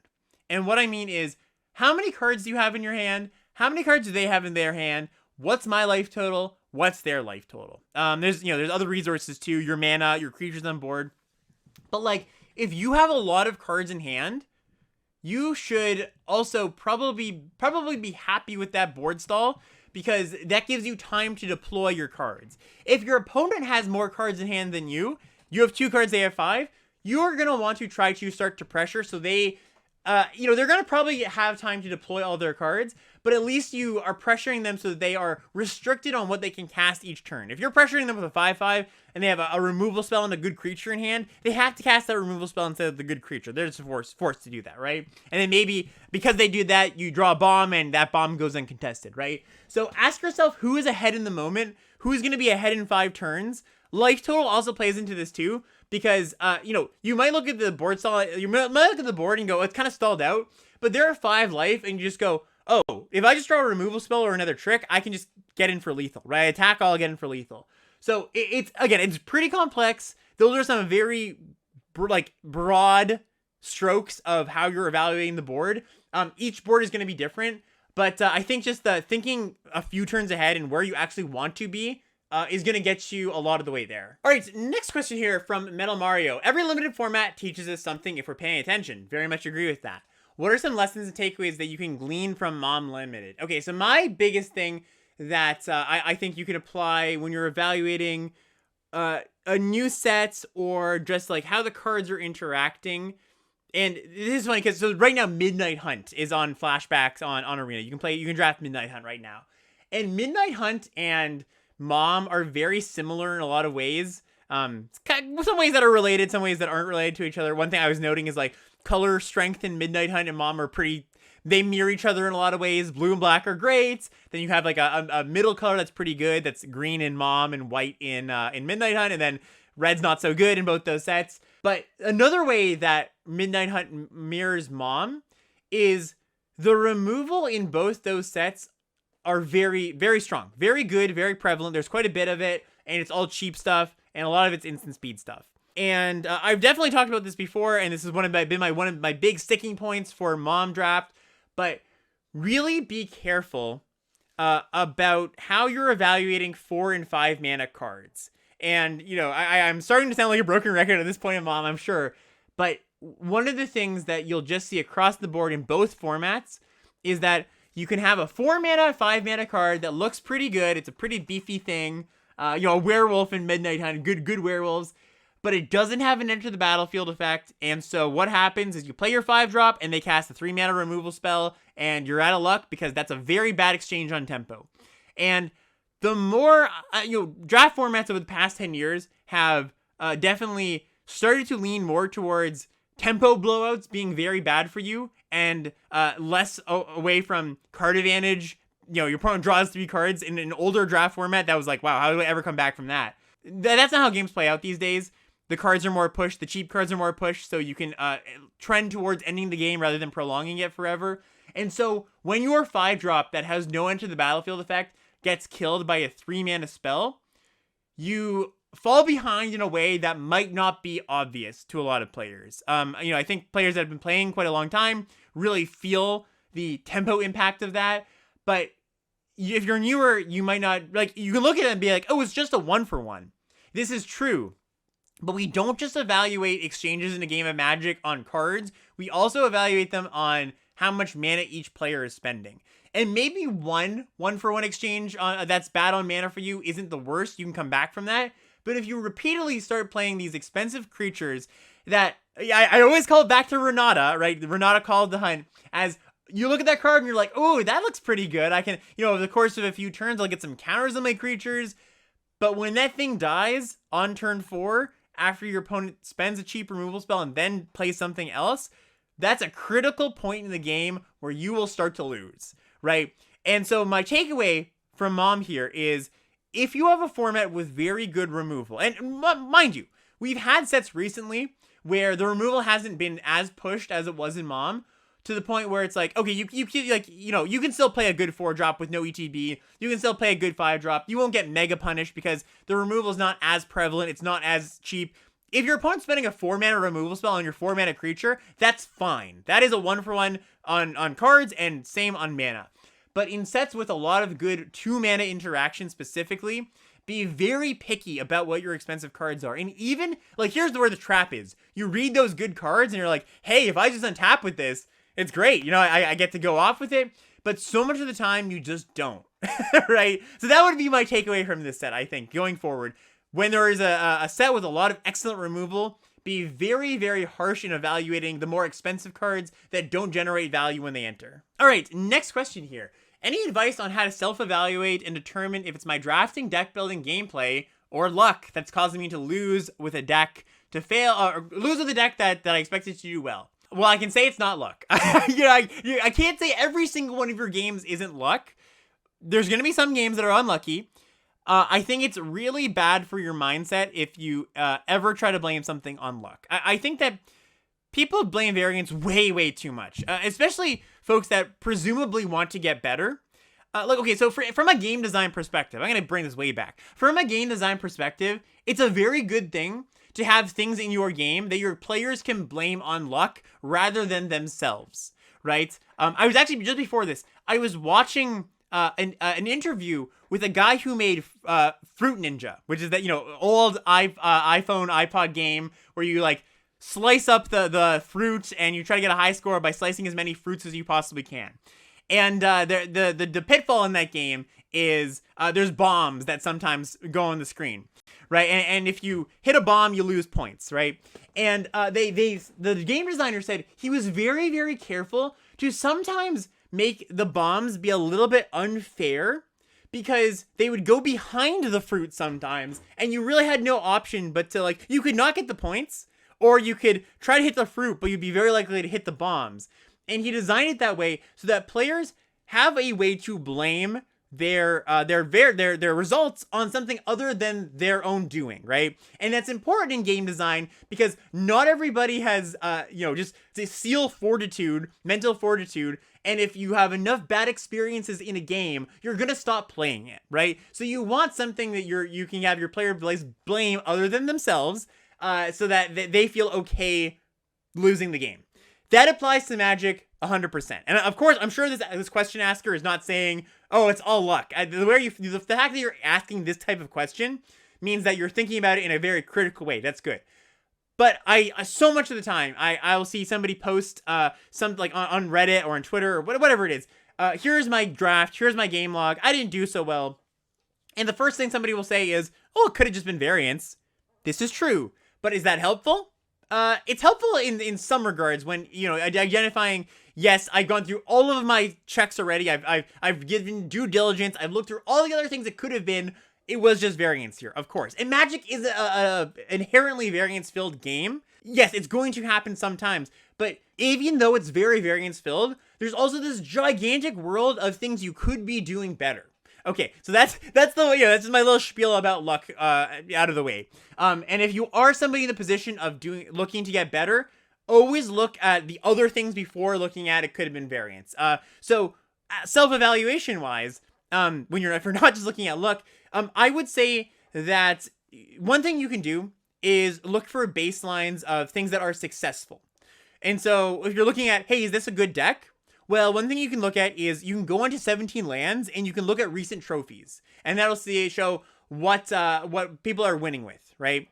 And what I mean is, how many cards do you have in your hand? How many cards do they have in their hand? What's my life total? What's their life total? There's other resources too, your mana, your creatures on board. But like, if you have a lot of cards in hand, you should also probably be happy with that board stall, because that gives you time to deploy your cards. If your opponent has more cards in hand than you have 2 cards, they have 5, you're going to want to try to start to pressure, so they, they're going to probably have time to deploy all their cards, but at least you are pressuring them so that they are restricted on what they can cast each turn. If you're pressuring them with a 5/5 and they have a removal spell and a good creature in hand, they have to cast that removal spell instead of the good creature. They're just forced to do that, right? And then maybe because they do that, you draw a bomb and that bomb goes uncontested, right? So ask yourself, who is ahead in the moment? Who's going to be ahead in 5 turns? Life total also plays into this too, because, you might look at the board stall, you might look at the board and go, it's kind of stalled out, but there are 5 life, and you just go, oh, if I just draw a removal spell or another trick, I can just get in for lethal, right? Attack, I'll get in for lethal. So it's pretty complex. Those are some very, broad strokes of how you're evaluating the board. Each board is going to be different, but I think just thinking a few turns ahead and where you actually want to be is going to get you a lot of the way there. All right, next question here from Metal Mario. Every limited format teaches us something if we're paying attention. Very much agree with that. What are some lessons and takeaways that you can glean from Mom Limited? Okay, so my biggest thing that I think you can apply when you're evaluating a new set, or just like how the cards are interacting. And this is funny because right now Midnight Hunt is on flashbacks on Arena. You can draft Midnight Hunt right now. And Midnight Hunt and Mom are very similar in a lot of ways. Some ways that are related, some ways that aren't related to each other. One thing I was noting is like color strength in Midnight Hunt and Mom are they mirror each other in a lot of ways. Blue and black are great. Then you have like a middle color that's pretty good. That's green in Mom and white in Midnight Hunt. And then red's not so good in both those sets. But another way that Midnight Hunt mirrors Mom is the removal in both those sets are very, very strong. Very good, very prevalent. There's quite a bit of it, and it's all cheap stuff, and a lot of it's instant speed stuff. And I've definitely talked about this before, and this is one of my big sticking points for Mom draft. But really be careful about how you're evaluating 4 and 5 mana cards. And I'm starting to sound like a broken record at this point in Mom, I'm sure. But one of the things that you'll just see across the board in both formats is that you can have a 4 mana, 5 mana card that looks pretty good. It's a pretty beefy thing. A werewolf in Midnight Hunt, good werewolves. But it doesn't have an enter the battlefield effect. And so what happens is you play your 5-drop and they cast a 3 mana removal spell, and you're out of luck because that's a very bad exchange on tempo. And the more, draft formats over the past 10 years have definitely started to lean more towards tempo blowouts being very bad for you, and less away from card advantage. Your opponent draws 3 cards in an older draft format. That was like, wow, how do I ever come back from that? That's not how games play out these days. The cards are more pushed. The cheap cards are more pushed, so you can trend towards ending the game rather than prolonging it forever. And so when your 5-drop that has no enter the battlefield effect gets killed by a 3 mana spell, you fall behind in a way that might not be obvious to a lot of players. I think players that have been playing quite a long time really feel the tempo impact of that. But if you're newer, you might not, you can look at it and be like, oh, it's just a 1-for-1. This is true. But we don't just evaluate exchanges in a game of Magic on cards. We also evaluate them on how much mana each player is spending. And maybe one for one exchange that's bad on mana for you isn't the worst. You can come back from that. But if you repeatedly start playing these expensive creatures that I always call it back to Renata, right? Renata called the Hunt, as you look at that card and you're like, oh, that looks pretty good. I can, over the course of a few turns, I'll get some counters on my creatures. But when that thing dies on turn 4, after your opponent spends a cheap removal spell and then plays something else, that's a critical point in the game where you will start to lose, right? And so my takeaway from Mom here is, if you have a format with very good removal, and mind you, we've had sets recently where the removal hasn't been as pushed as it was in Mom, to the point where it's like, okay, you can still play a good 4-drop with no ETB. You can still play a good 5-drop. You won't get mega punished because the removal is not as prevalent. It's not as cheap. If your opponent's spending a 4-mana removal spell on your 4-mana creature, that's fine. That is a 1-for-1 on cards, and same on mana. But in sets with a lot of good 2-mana interaction specifically, be very picky about what your expensive cards are. And even, here's where the trap is. You read those good cards and you're like, hey, if I just untap with this, it's great. I get to go off with it. But so much of the time, you just don't. Right? So that would be my takeaway from this set, I think, going forward. When there is a set with a lot of excellent removal, be very, very harsh in evaluating the more expensive cards that don't generate value when they enter. All right, next question here. Any advice on how to self-evaluate and determine if it's my drafting, deck building, gameplay, or luck that's causing me to lose with a deck to fail, or lose with a deck that I expected to do well? Well, I can say it's not luck. I can't say every single one of your games isn't luck. There's going to be some games that are unlucky. I think it's really bad for your mindset if you ever try to blame something on luck. I think that people blame variance way, way too much, especially folks that presumably want to get better. So from a game design perspective, I'm going to bring this way back. From a game design perspective, it's a very good thing to have things in your game that your players can blame on luck rather than themselves, right? I was actually, just before this, I was watching an interview with a guy who made Fruit Ninja, which is that, old iPhone, iPod game where you slice up the fruit and you try to get a high score by slicing as many fruits as you possibly can. And the pitfall in that game is there's bombs that sometimes go on the screen, right? And if you hit a bomb, you lose points, right? And the game designer said he was very, very careful to sometimes make the bombs be a little bit unfair, because they would go behind the fruit sometimes, and you really had no option but to, you could not get the points, or you could try to hit the fruit, but you'd be very likely to hit the bombs. And he designed it that way so that players have a way to blame their results on something other than their own doing, right? And that's important in game design because not everybody has, just the seal fortitude, mental fortitude. And if you have enough bad experiences in a game, you're gonna stop playing it, right? So you want something that you can have your player blame other than themselves, so that they feel okay losing the game. That applies to Magic 100%. And of course, I'm sure this question asker is not saying, oh, it's all luck. The fact that you're asking this type of question means that you're thinking about it in a very critical way. That's good. But so much of the time, I will see somebody post something on Reddit or on Twitter or whatever it is. Here's my draft. Here's my game log. I didn't do so well. And the first thing somebody will say is, oh, it could have just been variance. This is true. But is that helpful? It's helpful in some regards when, identifying, yes, I've gone through all of my checks already. I've given due diligence. I've looked through all the other things it could have been. It was just variance here, of course. And Magic is a inherently variance-filled game. Yes, it's going to happen sometimes. But even though it's very variance-filled, there's also this gigantic world of things you could be doing better. Okay, so that's that's just my little spiel about luck out of the way. And if you are somebody in the position of looking to get better, always look at the other things before looking at it could have been variance. So self-evaluation wise, if you're not just looking at luck, I would say that one thing you can do is look for baselines of things that are successful. And so if you're looking at, hey, is this a good deck? Well, one thing you can look at is you can go onto 17 lands and you can look at recent trophies, and that'll show what people are winning with, right?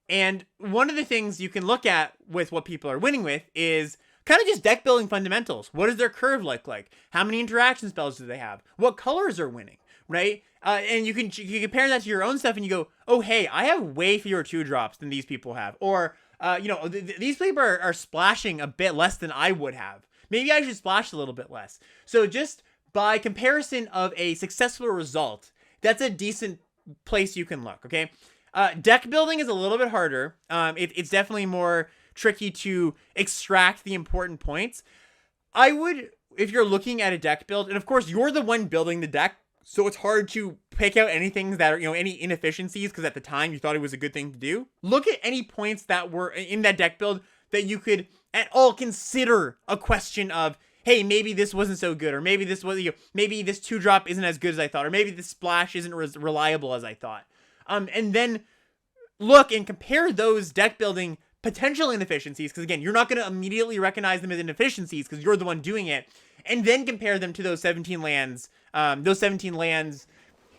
And one of the things you can look at with what people are winning with is kind of just deck building fundamentals. What does their curve look like? How many interaction spells do they have? What colors are winning, right? And you can compare that to your own stuff and you go, oh, hey, I have way fewer 2-drops than these people have. Or, these people are splashing a bit less than I would have. Maybe I should splash a little bit less. So just by comparison of a successful result, that's a decent place you can look, okay? Deck building is a little bit harder. It's definitely more tricky to extract the important points. I would, if you're looking at a deck build, and of course you're the one building the deck, so it's hard to pick out anything that are, any inefficiencies, because at the time you thought it was a good thing to do. Look at any points that were in that deck build that you could at all consider a question of, hey, maybe this wasn't so good, or maybe this was, maybe this 2-drop isn't as good as I thought, or maybe this splash isn't as reliable as I thought. And then look and compare those deck building potential inefficiencies, because again, you're not going to immediately recognize them as inefficiencies because you're the one doing it, and then compare them to those 17 lands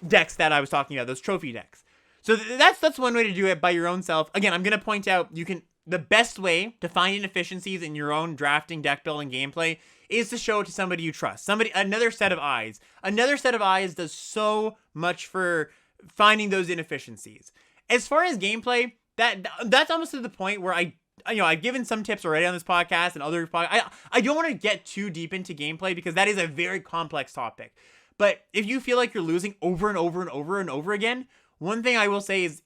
decks that I was talking about, those trophy decks. So that's one way to do it by your own self. Again, I'm going to point out the best way to find inefficiencies in your own drafting, deck building, gameplay is to show it to somebody you trust. Another set of eyes. Another set of eyes does so much for finding those inefficiencies. As far as gameplay, that's almost to the point where I've given some tips already on this podcast and other podcasts. I don't want to get too deep into gameplay because that is a very complex topic. But if you feel like you're losing over and over and over and over again, one thing I will say is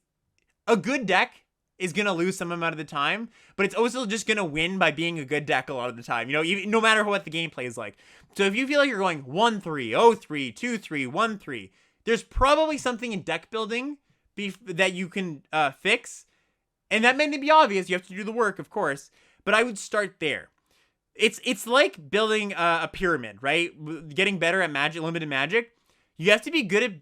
a good deck is going to lose some amount of the time, but it's also just going to win by being a good deck a lot of the time, no matter what the gameplay is like. So if you feel like you're going 1-3, 0-3, 2-3, 1-3, there's probably something in deck building that you can fix. And that may not be obvious. You have to do the work, of course, but I would start there. It's like building a pyramid, right? Getting better at limited magic. You have to be good at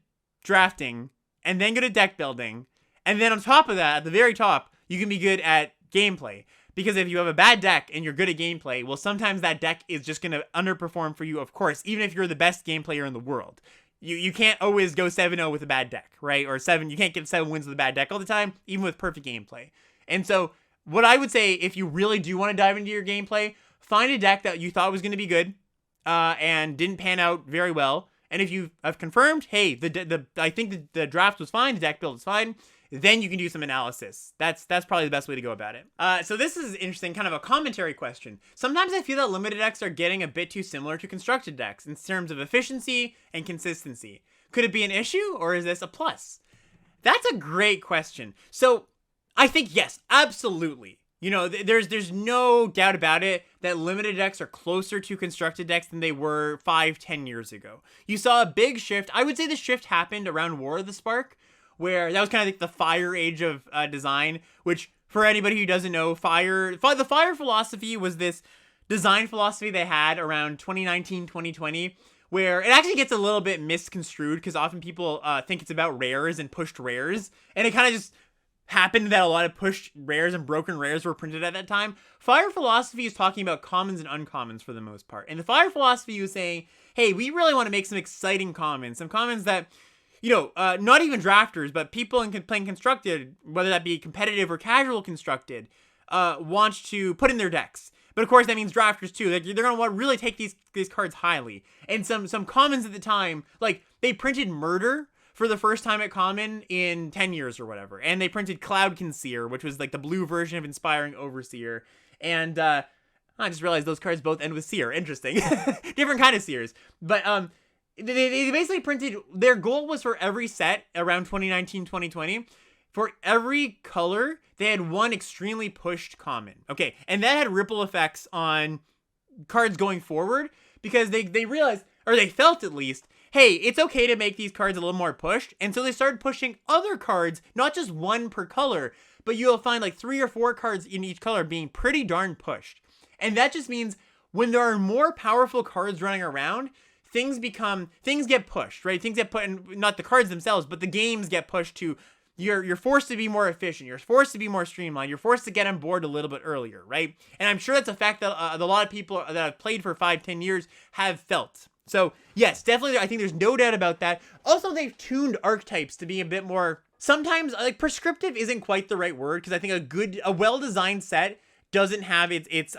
drafting and then good at deck building. And then on top of that, at the very top, you can be good at gameplay. Because if you have a bad deck and you're good at gameplay, well, sometimes that deck is just going to underperform for you, of course, even if you're the best game player in the world. You can't always go 7-0 with a bad deck, right? Or you can't get 7 wins with a bad deck all the time, even with perfect gameplay. And so what I would say, if you really do want to dive into your gameplay, find a deck that you thought was going to be good and didn't pan out very well. And if you have confirmed, hey, I think the draft was fine, the deck build is fine, then you can do some analysis. That's probably the best way to go about it. So this is interesting, kind of a commentary question. Sometimes I feel that limited decks are getting a bit too similar to constructed decks in terms of efficiency and consistency. Could it be an issue, or is this a plus? That's a great question. So I think yes, absolutely. There's no doubt about it that limited decks are closer to constructed decks than they were 5-10 years ago. You saw a big shift. I would say the shift happened around War of the Spark, where that was kind of like the fire age of design, which for anybody who doesn't know, the fire philosophy was this design philosophy they had around 2019, 2020, where it actually gets a little bit misconstrued because often people think it's about rares and pushed rares, and it kind of just happened that a lot of pushed rares and broken rares were printed at that time. Fire philosophy is talking about commons and uncommons for the most part. And the fire philosophy was saying, hey, we really want to make some exciting commons, some commons that, not even drafters, but people playing constructed, whether that be competitive or casual constructed, want to put in their decks. But of course, that means drafters too. They're going to want to really take these cards highly. And some commons at the time, like they printed Murder for the first time at Common in 10 years or whatever. And they printed Cloud Conseer, which was like the blue version of Inspiring Overseer. And I just realized those cards both end with Seer. Interesting. Different kind of Seers. But they basically printed, their goal was for every set around 2019, 2020, for every color, they had one extremely pushed common. Okay, and that had ripple effects on cards going forward because they realized, or they felt at least, hey, it's okay to make these cards a little more pushed. And so they started pushing other cards, not just one per color, but you'll find like 3 or 4 cards in each color being pretty darn pushed. And that just means when there are more powerful cards running around, things get pushed, right? Things get put in, not the cards themselves, but the games get pushed to, you're forced to be more efficient. You're forced to be more streamlined. You're forced to get on board a little bit earlier, right? And I'm sure that's a fact that a lot of people that have played for 5-10 years have felt. So yes, definitely, I think there's no doubt about that. Also, they've tuned archetypes to be a bit more sometimes like prescriptive isn't quite the right word, because I think a well-designed set doesn't have its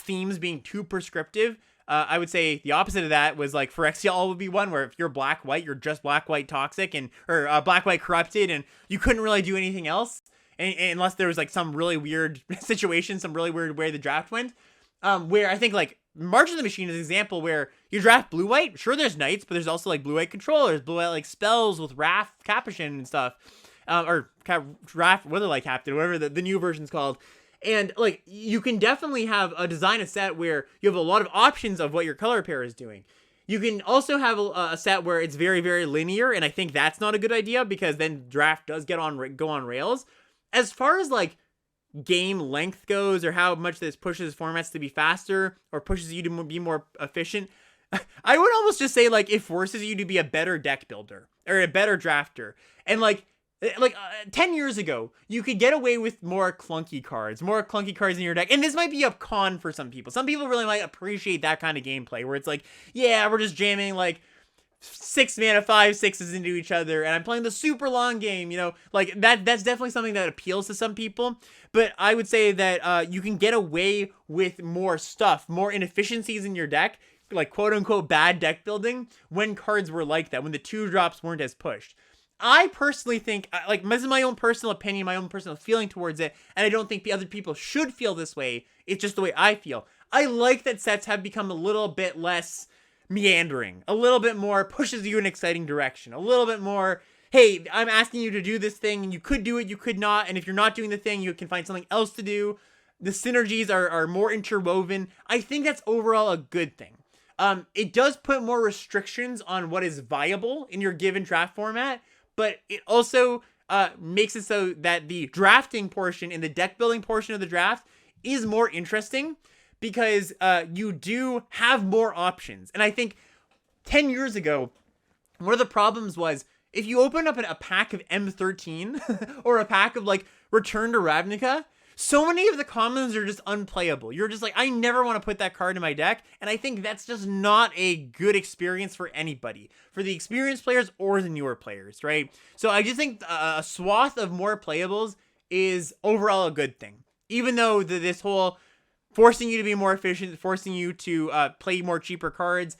themes being too prescriptive. I would say the opposite of that was like Phyrexial would be one where if you're black white, you're just black white toxic or black white corrupted, and you couldn't really do anything else, unless there was like some really weird situation, some really weird way the draft went. Where I think like March of the Machine is an example where you draft blue white. Sure, there's knights, but there's also like blue white controllers, blue white like spells with Wrath, Capuchin, and stuff, Wrath, Witherlight Captain, whatever the new version's called. And like you can definitely have a set where you have a lot of options of what your color pair is doing. You can also have a set where it's very, very linear, and I think that's not a good idea, because then draft does go on rails. As far as like game length goes, or how much this pushes formats to be faster or pushes you to be more efficient, I would almost just say like it forces you to be a better deck builder or a better drafter. And like 10 years ago, you could get away with more clunky cards in your deck. And this might be a con for some people. Some people really might appreciate that kind of gameplay where it's like, yeah, we're just jamming like 6 mana 5/6s into each other, and I'm playing the super long game, like that's definitely something that appeals to some people. But I would say that you can get away with more stuff, more inefficiencies in your deck, like quote unquote bad deck building, when cards were like that, when the 2-drops weren't as pushed. I personally think, like, this is my own personal opinion, my own personal feeling towards it, and I don't think the other people should feel this way. It's just the way I feel. I like that sets have become a little bit less meandering, a little bit more pushes you in an exciting direction, a little bit more, hey, I'm asking you to do this thing, and you could do it, you could not, and if you're not doing the thing, you can find something else to do. The synergies are more interwoven. I think that's overall a good thing. It does put more restrictions on what is viable in your given draft format, but it also makes it so that the drafting portion and the deck building portion of the draft is more interesting, because you do have more options. And I think 10 years ago, one of the problems was if you open up a pack of M13 or a pack of like Return to Ravnica, so many of the commons are just unplayable. You're just like, I never want to put that card in my deck. And I think that's just not a good experience for anybody, for the experienced players or the newer players, right? So I just think a swath of more playables is overall a good thing. Even though this whole forcing you to be more efficient, forcing you to play more cheaper cards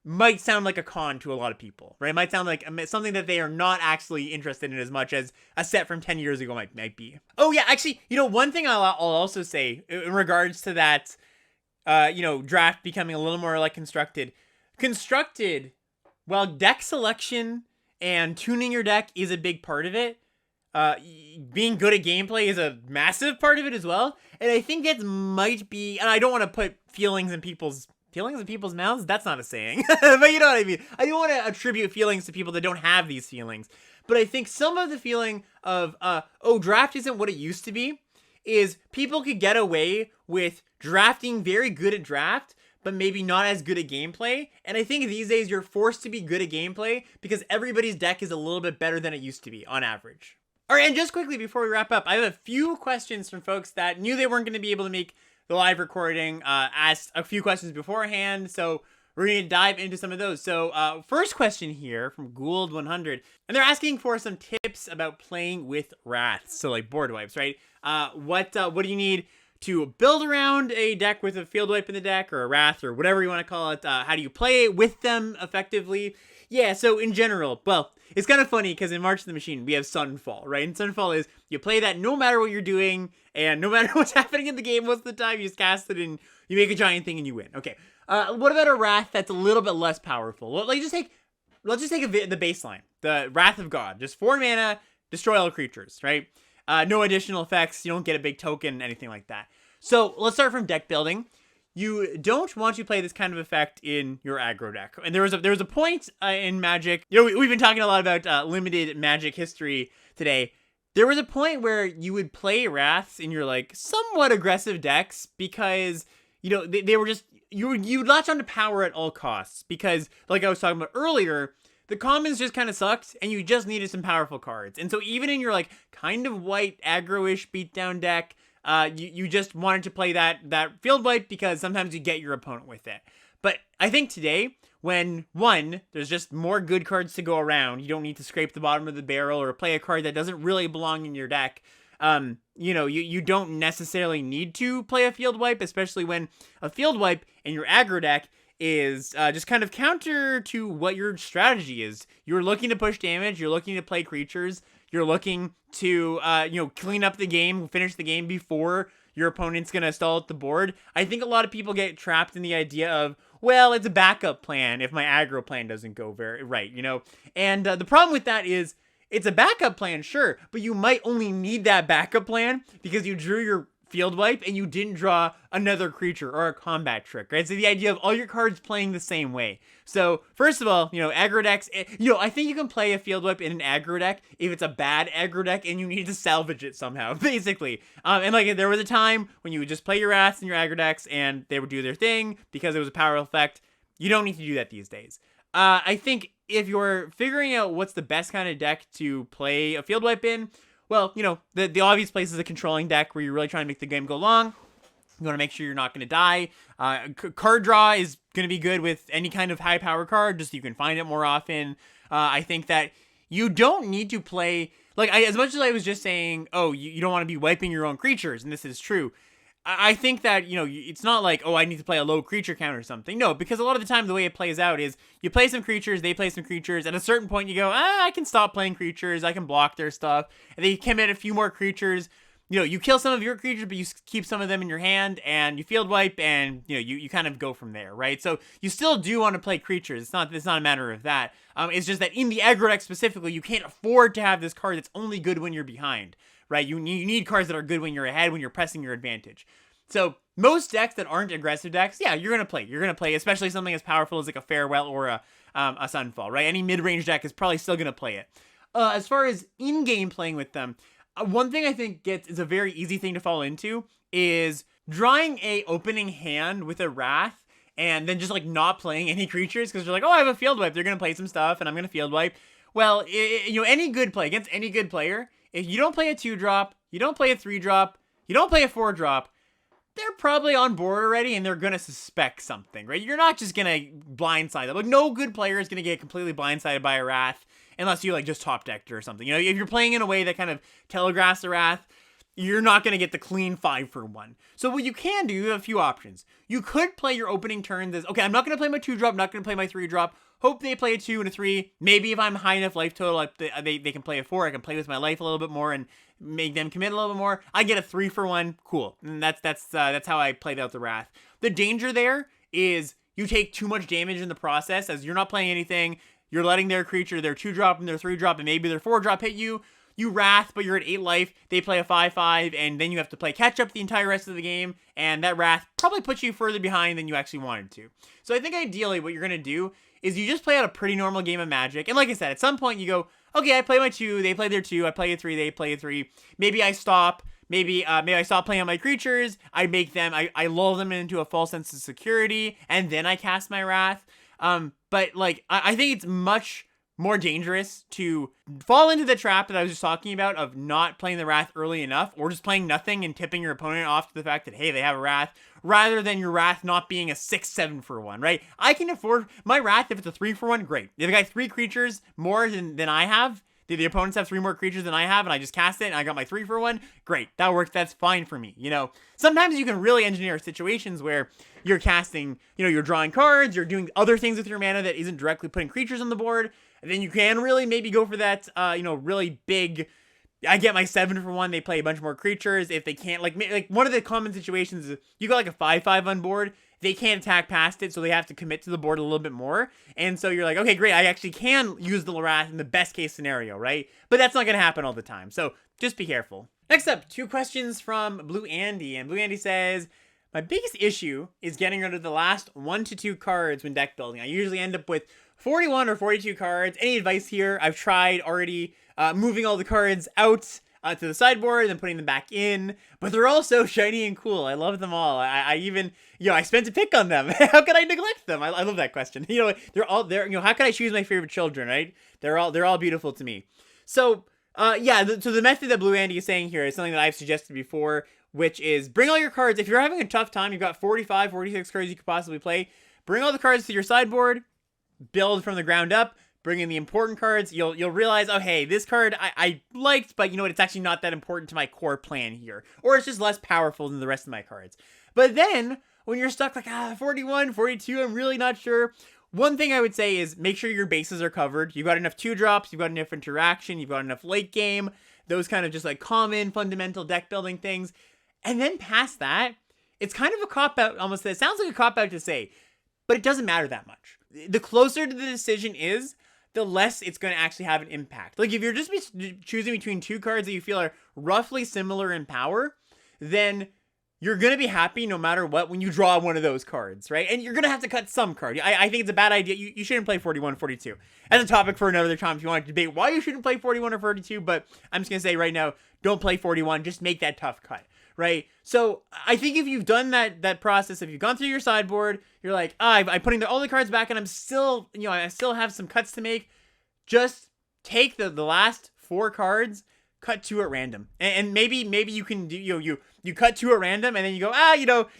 might sound like a con to a lot of people, right? It might sound like something that they are not actually interested in as much as a set from 10 years ago might be. Oh yeah, actually, one thing I'll also say in regards to that, draft becoming a little more like constructed, while deck selection and tuning your deck is a big part of it, being good at gameplay is a massive part of it as well. And I think that might be, and I don't want to put feelings in people's mouths. That's not a saying, but you know what I mean. I don't want to attribute feelings to people that don't have these feelings. But I think some of the feeling of, draft isn't what it used to be, is people could get away with drafting very good at draft, but maybe not as good at gameplay. And I think these days you're forced to be good at gameplay because everybody's deck is a little bit better than it used to be on average. All right, and just quickly before we wrap up, I have a few questions from folks that knew they weren't going to be able to make the live recording, asked a few questions beforehand, so we're going to dive into some of those. So first question here from Gould100, and they're asking for some tips about playing with wraths, so like board wipes, right? What do you need to build around a deck with a field wipe in the deck, or a wrath, or whatever you want to call it? How do you play with them effectively? Yeah, so in general, well, it's kind of funny because in March of the Machine, we have Sunfall, right? And Sunfall is, you play that no matter what you're doing, and no matter what's happening in the game most of the time, you just cast it and you make a giant thing and you win. Okay, what about a Wrath that's a little bit less powerful? Well, let's just take the baseline. The Wrath of God. Just 4 mana, destroy all creatures, right? No additional effects, you don't get a big token, anything like that. So let's start from deck building. You don't want to play this kind of effect in your aggro deck. And there was a point in Magic, we've been talking a lot about limited Magic history today. There was a point where you would play Wraths in your like somewhat aggressive decks because, they were just, you'd latch onto power at all costs because, like I was talking about earlier, the commons just kind of sucked and you just needed some powerful cards. And so even in your like kind of white aggro-ish beatdown deck, you just wanted to play that field wipe because sometimes you get your opponent with it. But I think today, when, one, there's just more good cards to go around. You don't need to scrape the bottom of the barrel or play a card that doesn't really belong in your deck. You don't necessarily need to play a field wipe, especially when a field wipe in your aggro deck is just kind of counter to what your strategy is. You're looking to push damage, you're looking to play creatures, you're looking to, clean up the game, finish the game before your opponent's going to stall at the board. I think a lot of people get trapped in the idea of, well, it's a backup plan if my aggro plan doesn't go very right, And the problem with that is, it's a backup plan, sure, but you might only need that backup plan because you drew your field wipe and you didn't draw another creature or a combat trick, right? So the idea of all your cards playing the same way. So first of all, aggro decks, I think you can play a field wipe in an aggro deck if it's a bad aggro deck and you need to salvage it somehow, basically. And like there was a time when you would just play your wraths in your aggro decks and they would do their thing because it was a power effect. You don't need to do that these days. I think if you're figuring out what's the best kind of deck to play a field wipe in, well, the obvious place is a controlling deck where you're really trying to make the game go long. You want to make sure you're not going to die. Card draw is going to be good with any kind of high power card, just so you can find it more often. I think that you don't need to play, as much as I was just saying, you don't want to be wiping your own creatures, and this is true. I think that, it's not like, I need to play a low creature count or something. No, because a lot of the time the way it plays out is you play some creatures, they play some creatures. At a certain point you go, I can stop playing creatures. I can block their stuff. And then you commit a few more creatures. You kill some of your creatures, but you keep some of them in your hand and you field wipe and, you kind of go from there, right? So you still do want to play creatures. It's not a matter of that. It's just that in the aggro deck specifically, you can't afford to have this card that's only good when you're behind. Right, you need cards that are good when you're ahead, when you're pressing your advantage. So most decks that aren't aggressive decks, yeah, you're gonna play. You're gonna play, especially something as powerful as like a Farewell or a Sunfall. Right, any mid-range deck is probably still gonna play it. As far as in-game playing with them, one thing I think is a very easy thing to fall into is drawing a opening hand with a Wrath and then just like not playing any creatures because you're like, I have a field wipe. They're gonna play some stuff and I'm gonna field wipe. Well, any good play against any good player. If you don't play a 2-drop, you don't play a 3-drop, you don't play a 4-drop, they're probably on board already and they're going to suspect something, right? You're not just going to blindside them. Like, no good player is going to get completely blindsided by a Wrath unless you, just top decked or something. If you're playing in a way that kind of telegraphs the Wrath, you're not going to get the clean 5-for-1. So what you can do, you have a few options. You could play your opening turns as, okay, I'm not going to play my 2-drop, not going to play my 3-drop. Hope they play a 2 and a 3. Maybe if I'm high enough life total, they can play a 4. I can play with my life a little bit more and make them commit a little bit more. I get a 3-for-1. Cool. And that's how I played out the Wrath. The danger there is you take too much damage in the process as you're not playing anything. You're letting their creature, their 2-drop and their 3-drop and maybe their 4-drop hit you. You Wrath, but you're at 8 life. They play a 5-5, and then you have to play catch up the entire rest of the game, and that Wrath probably puts you further behind than you actually wanted to. So I think ideally what you're going to do is you just play out a pretty normal game of Magic, and like I said, at some point you go, okay, I play my 2, they play their 2, I play a 3, they play a 3. Maybe I stop. Maybe I stop playing on my creatures. I make them, I lull them into a false sense of security, and then I cast my Wrath. But I think it's much more dangerous to fall into the trap that I was just talking about of not playing the Wrath early enough or just playing nothing and tipping your opponent off to the fact that, hey, they have a Wrath, rather than your Wrath not being a 6-7-for-1, right? I can afford my Wrath if it's a 3-for-1, great. If I got 3 creatures more than I have, the opponents have 3 more creatures than I have, and I just cast it, and I got my 3-for-1, great. That works, that's fine for me, Sometimes you can really engineer situations where you're casting, you're drawing cards, you're doing other things with your mana that isn't directly putting creatures on the board, and then you can really maybe go for that, really big, I get my 7-for-1, they play a bunch more creatures. If they can't, like one of the common situations is you got like a 5-5 on board, they can't attack past it, so they have to commit to the board a little bit more. And so you're like, okay, great, I actually can use the Wrath in the best case scenario, right? But that's not going to happen all the time, so just be careful. Next up, 2 questions from Blue Andy, and Blue Andy says, my biggest issue is getting rid of the last 1 to 2 cards when deck building. I usually end up with 41 or 42 cards. Any advice here? I've tried already moving all the cards out to the sideboard and putting them back in, but they're all so shiny and cool. I love them all. I even, I spent a pick on them. How could I neglect them? I love that question. They're all there. How could I choose my favorite children, right? They're all beautiful to me. So, so the method that Blue Andy is saying here is something that I've suggested before, which is bring all your cards. If you're having a tough time, you've got 45, 46 cards you could possibly play. Bring all the cards to your sideboard. build from the ground up, bring in the important cards, you'll realize, oh, hey, this card I liked, but you know what, it's actually not that important to my core plan here. Or it's just less powerful than the rest of my cards. But then, when you're stuck like, 41, 42, I'm really not sure. One thing I would say is make sure your bases are covered. You've got enough 2-drops, you've got enough interaction, you've got enough late game, those kind of just like common, fundamental deck building things. And then past that, it's kind of a cop-out almost. It sounds like a cop-out to say, but it doesn't matter that much. The closer to the decision is, the less it's going to actually have an impact. Like if you're just choosing between 2 cards that you feel are roughly similar in power, then you're going to be happy no matter what when you draw one of those cards, right? And you're going to have to cut some card. I think it's a bad idea. You shouldn't play 41, 42. As a topic for another time if you want to debate why you shouldn't play 41 or 42, but I'm just going to say right now, don't play 41. Just make that tough cut, right? So I think if you've done that process, if you've gone through your sideboard, you're like, I'm putting all the cards back and I'm still, I still have some cuts to make. Just take the last 4 cards, cut 2 at random. And maybe you can do, you cut 2 at random and then you go,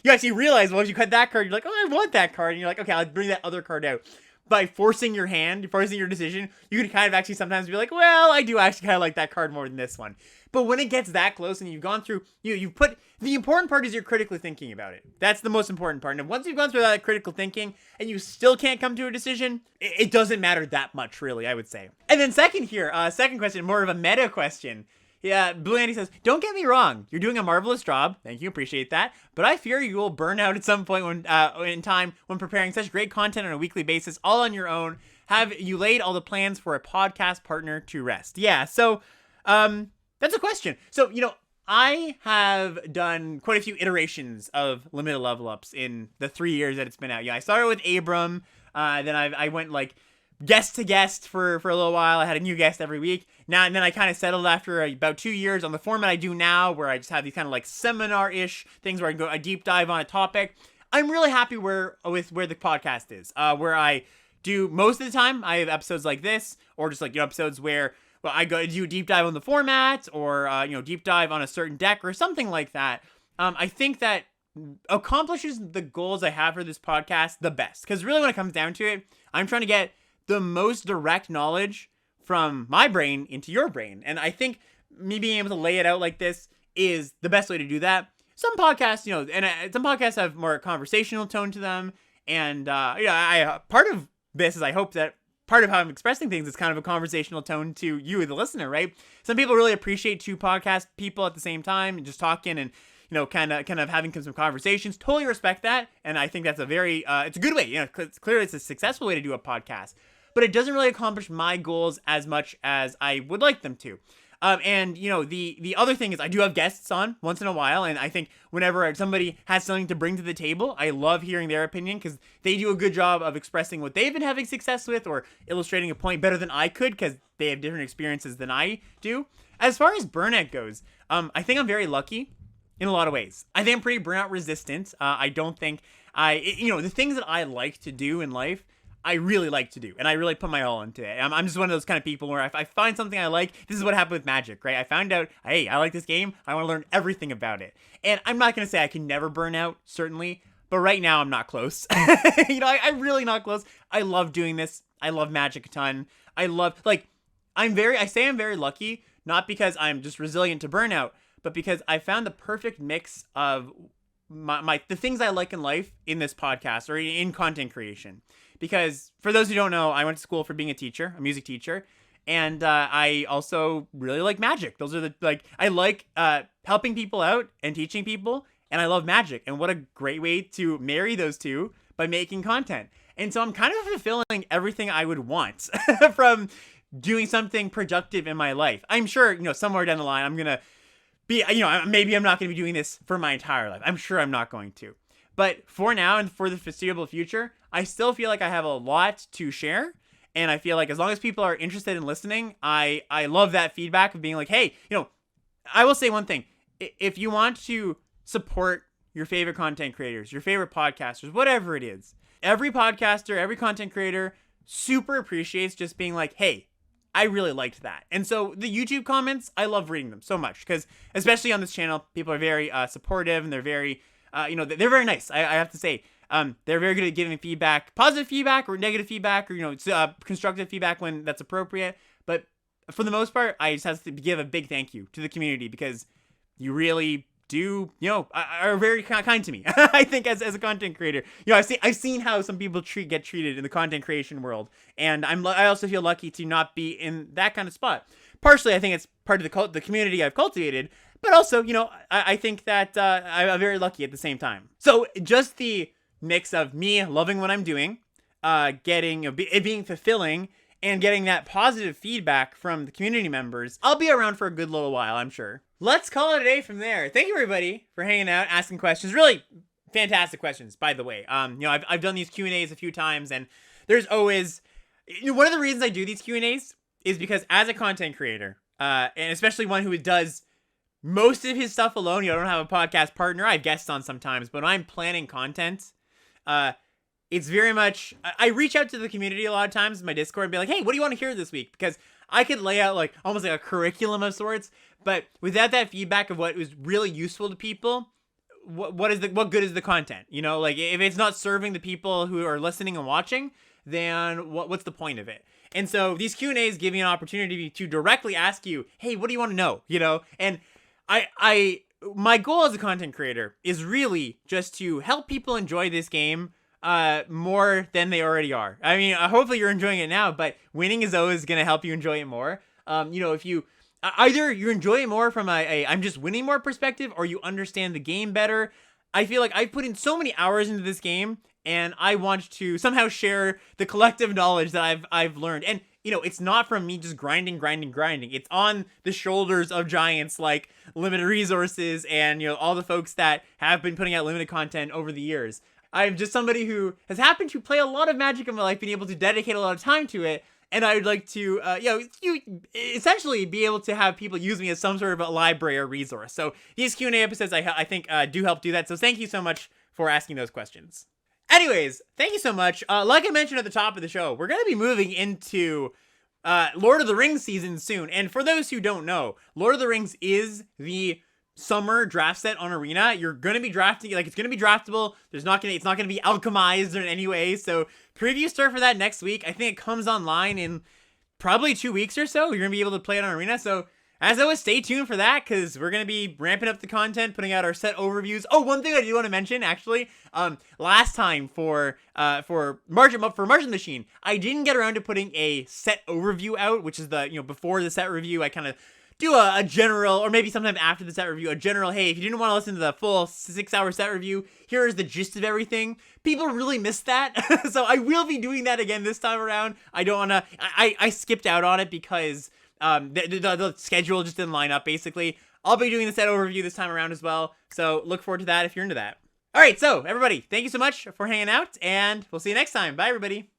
you actually realize, well, if you cut that card, you're like, oh, I want that card. And you're like, okay, I'll bring that other card out. By forcing your hand, forcing your decision, you can kind of actually sometimes be like, well, I do actually kind of like that card more than this one. But when it gets that close and you've gone through, you've put, the important part is you're critically thinking about it. That's the most important part. And once you've gone through that critical thinking and you still can't come to a decision, it doesn't matter that much, really, I would say. And then second question, more of a meta question. Yeah, Blue Andy says, don't get me wrong, you're doing a marvelous job. Thank you, appreciate that. But I fear you will burn out at some point in time when preparing such great content on a weekly basis, all on your own. Have you laid all the plans for a podcast partner to rest? Yeah, so that's a question. So, I have done quite a few iterations of limited level ups in the 3 years that it's been out. Yeah, I started with Abram, then I went like guest to guest for a little while. I had a new guest every week. Now and then I kind of settled after about 2 years on the format I do now, where I just have these kind of like seminar-ish things where I can go a deep dive on a topic. I'm really happy with where the podcast is, where I do most of the time. I have episodes like this, or just like episodes where I go do a deep dive on the format, or deep dive on a certain deck or something like that. I think that accomplishes the goals I have for this podcast the best, because really when it comes down to it, I'm trying to get the most direct knowledge from my brain into your brain. And I think me being able to lay it out like this is the best way to do that. Some podcasts, some podcasts have more conversational tone to them. And, part of this is I hope that part of how I'm expressing things is kind of a conversational tone to you, the listener, right? Some people really appreciate 2 podcast people at the same time and just talking and, kind of having some conversations. Totally respect that. And I think that's a very, it's a good way, clearly it's a successful way to do a podcast. But it doesn't really accomplish my goals as much as I would like them to. The other thing is I do have guests on once in a while, and I think whenever somebody has something to bring to the table, I love hearing their opinion because they do a good job of expressing what they've been having success with or illustrating a point better than I could because they have different experiences than I do. As far as burnout goes, I think I'm very lucky in a lot of ways. I think I'm pretty burnout resistant. I don't think the things that I like to do in life, I really like to do, and I really put my all into it. I'm just one of those kind of people where if I find something I like, this is what happened with Magic, right? I found out, hey, I like this game, I want to learn everything about it. And I'm not going to say I can never burn out, certainly, but right now I'm not close. I'm really not close. I love doing this. I love Magic a ton. I say I'm very lucky, not because I'm just resilient to burnout, but because I found the perfect mix of the things I like in life in this podcast or in content creation. Because for those who don't know, I went to school for being a music teacher, and I also really like Magic. Those are I like helping people out and teaching people, and I love Magic. And what a great way to marry those two by making content. And so I'm kind of fulfilling everything I would want from doing something productive in my life. I'm sure, somewhere down the line, I'm going to be, maybe I'm not going to be doing this for my entire life. I'm sure I'm not going to. But for now and for the foreseeable future, I still feel like I have a lot to share. And I feel like as long as people are interested in listening, I love that feedback of being like, hey, I will say one thing. If you want to support your favorite content creators, your favorite podcasters, whatever it is, every podcaster, every content creator super appreciates just being like, hey, I really liked that. And so the YouTube comments, I love reading them so much because especially on this channel, people are very supportive and they're very, they're very nice. I have to say, They're very good at giving feedback, positive feedback or negative feedback, or, constructive feedback when that's appropriate. But for the most part, I just have to give a big thank you to the community, because you really do, are very kind to me. I think as a content creator, I've seen how some people get treated in the content creation world, and I also feel lucky to not be in that kind of spot. Partially, I think it's part of the community I've cultivated, but also, I think that I'm very lucky at the same time. So just the mix of me loving what I'm doing, getting it being fulfilling, and getting that positive feedback from the community members, I'll be around for a good little while, I'm sure. Let's call it a day from there. Thank you, everybody, for hanging out, asking questions. Really fantastic questions, by the way. I've done these Q&As a few times, and there's always... one of the reasons I do these Q&As is because as a content creator, and especially one who does most of his stuff alone, I don't have a podcast partner. I have guests on sometimes, but when I'm planning content, it's very much, I reach out to the community a lot of times in my Discord and be like, hey, what do you want to hear this week? Because I could lay out almost like a curriculum of sorts, but without that feedback of what was really useful to people, what good is the content? If it's not serving the people who are listening and watching, then what's the point of it? And so these Q&As give you an opportunity to directly ask you, hey, what do you want to know? And my goal as a content creator is really just to help people enjoy this game more than they already are. I mean, hopefully you're enjoying it now, but winning is always going to help you enjoy it more. If you either you enjoy it more from a I'm just winning more perspective, or you understand the game better. I feel like I've put in so many hours into this game, and I want to somehow share the collective knowledge that I've learned. And it's not from me just grinding. It's on the shoulders of giants like Limited Resources and all the folks that have been putting out limited content over the years. I'm just somebody who has happened to play a lot of Magic in my life, being able to dedicate a lot of time to it, and I would like to, you essentially be able to have people use me as some sort of a library or resource. So these Q&A episodes, I think, do help do that. So thank you so much for asking those questions. Anyways, thank you so much. Like I mentioned at the top of the show, we're going to be moving into Lord of the Rings season soon. And for those who don't know, Lord of the Rings is the summer draft set on Arena. You're going to be drafting, it's going to be draftable. It's not going to be alchemized in any way. So previews start for that next week. I think it comes online in probably 2 weeks or so. You're going to be able to play it on Arena. So as always, stay tuned for that, because we're going to be ramping up the content, putting out our set overviews. Oh, one thing I do want to mention, actually, last time for Margin Machine, I didn't get around to putting a set overview out, which is the, before the set review, I kind of do a general, or maybe sometime after the set review, a general, hey, if you didn't want to listen to the full 6-hour set review, here is the gist of everything. People really missed that, so I will be doing that again this time around. I don't want to, I skipped out on it because the schedule just didn't line up, basically. I'll be doing the set overview this time around as well, so look forward to that if you're into that. Alright, so everybody, thank you so much for hanging out, and we'll see you next time. Bye, everybody.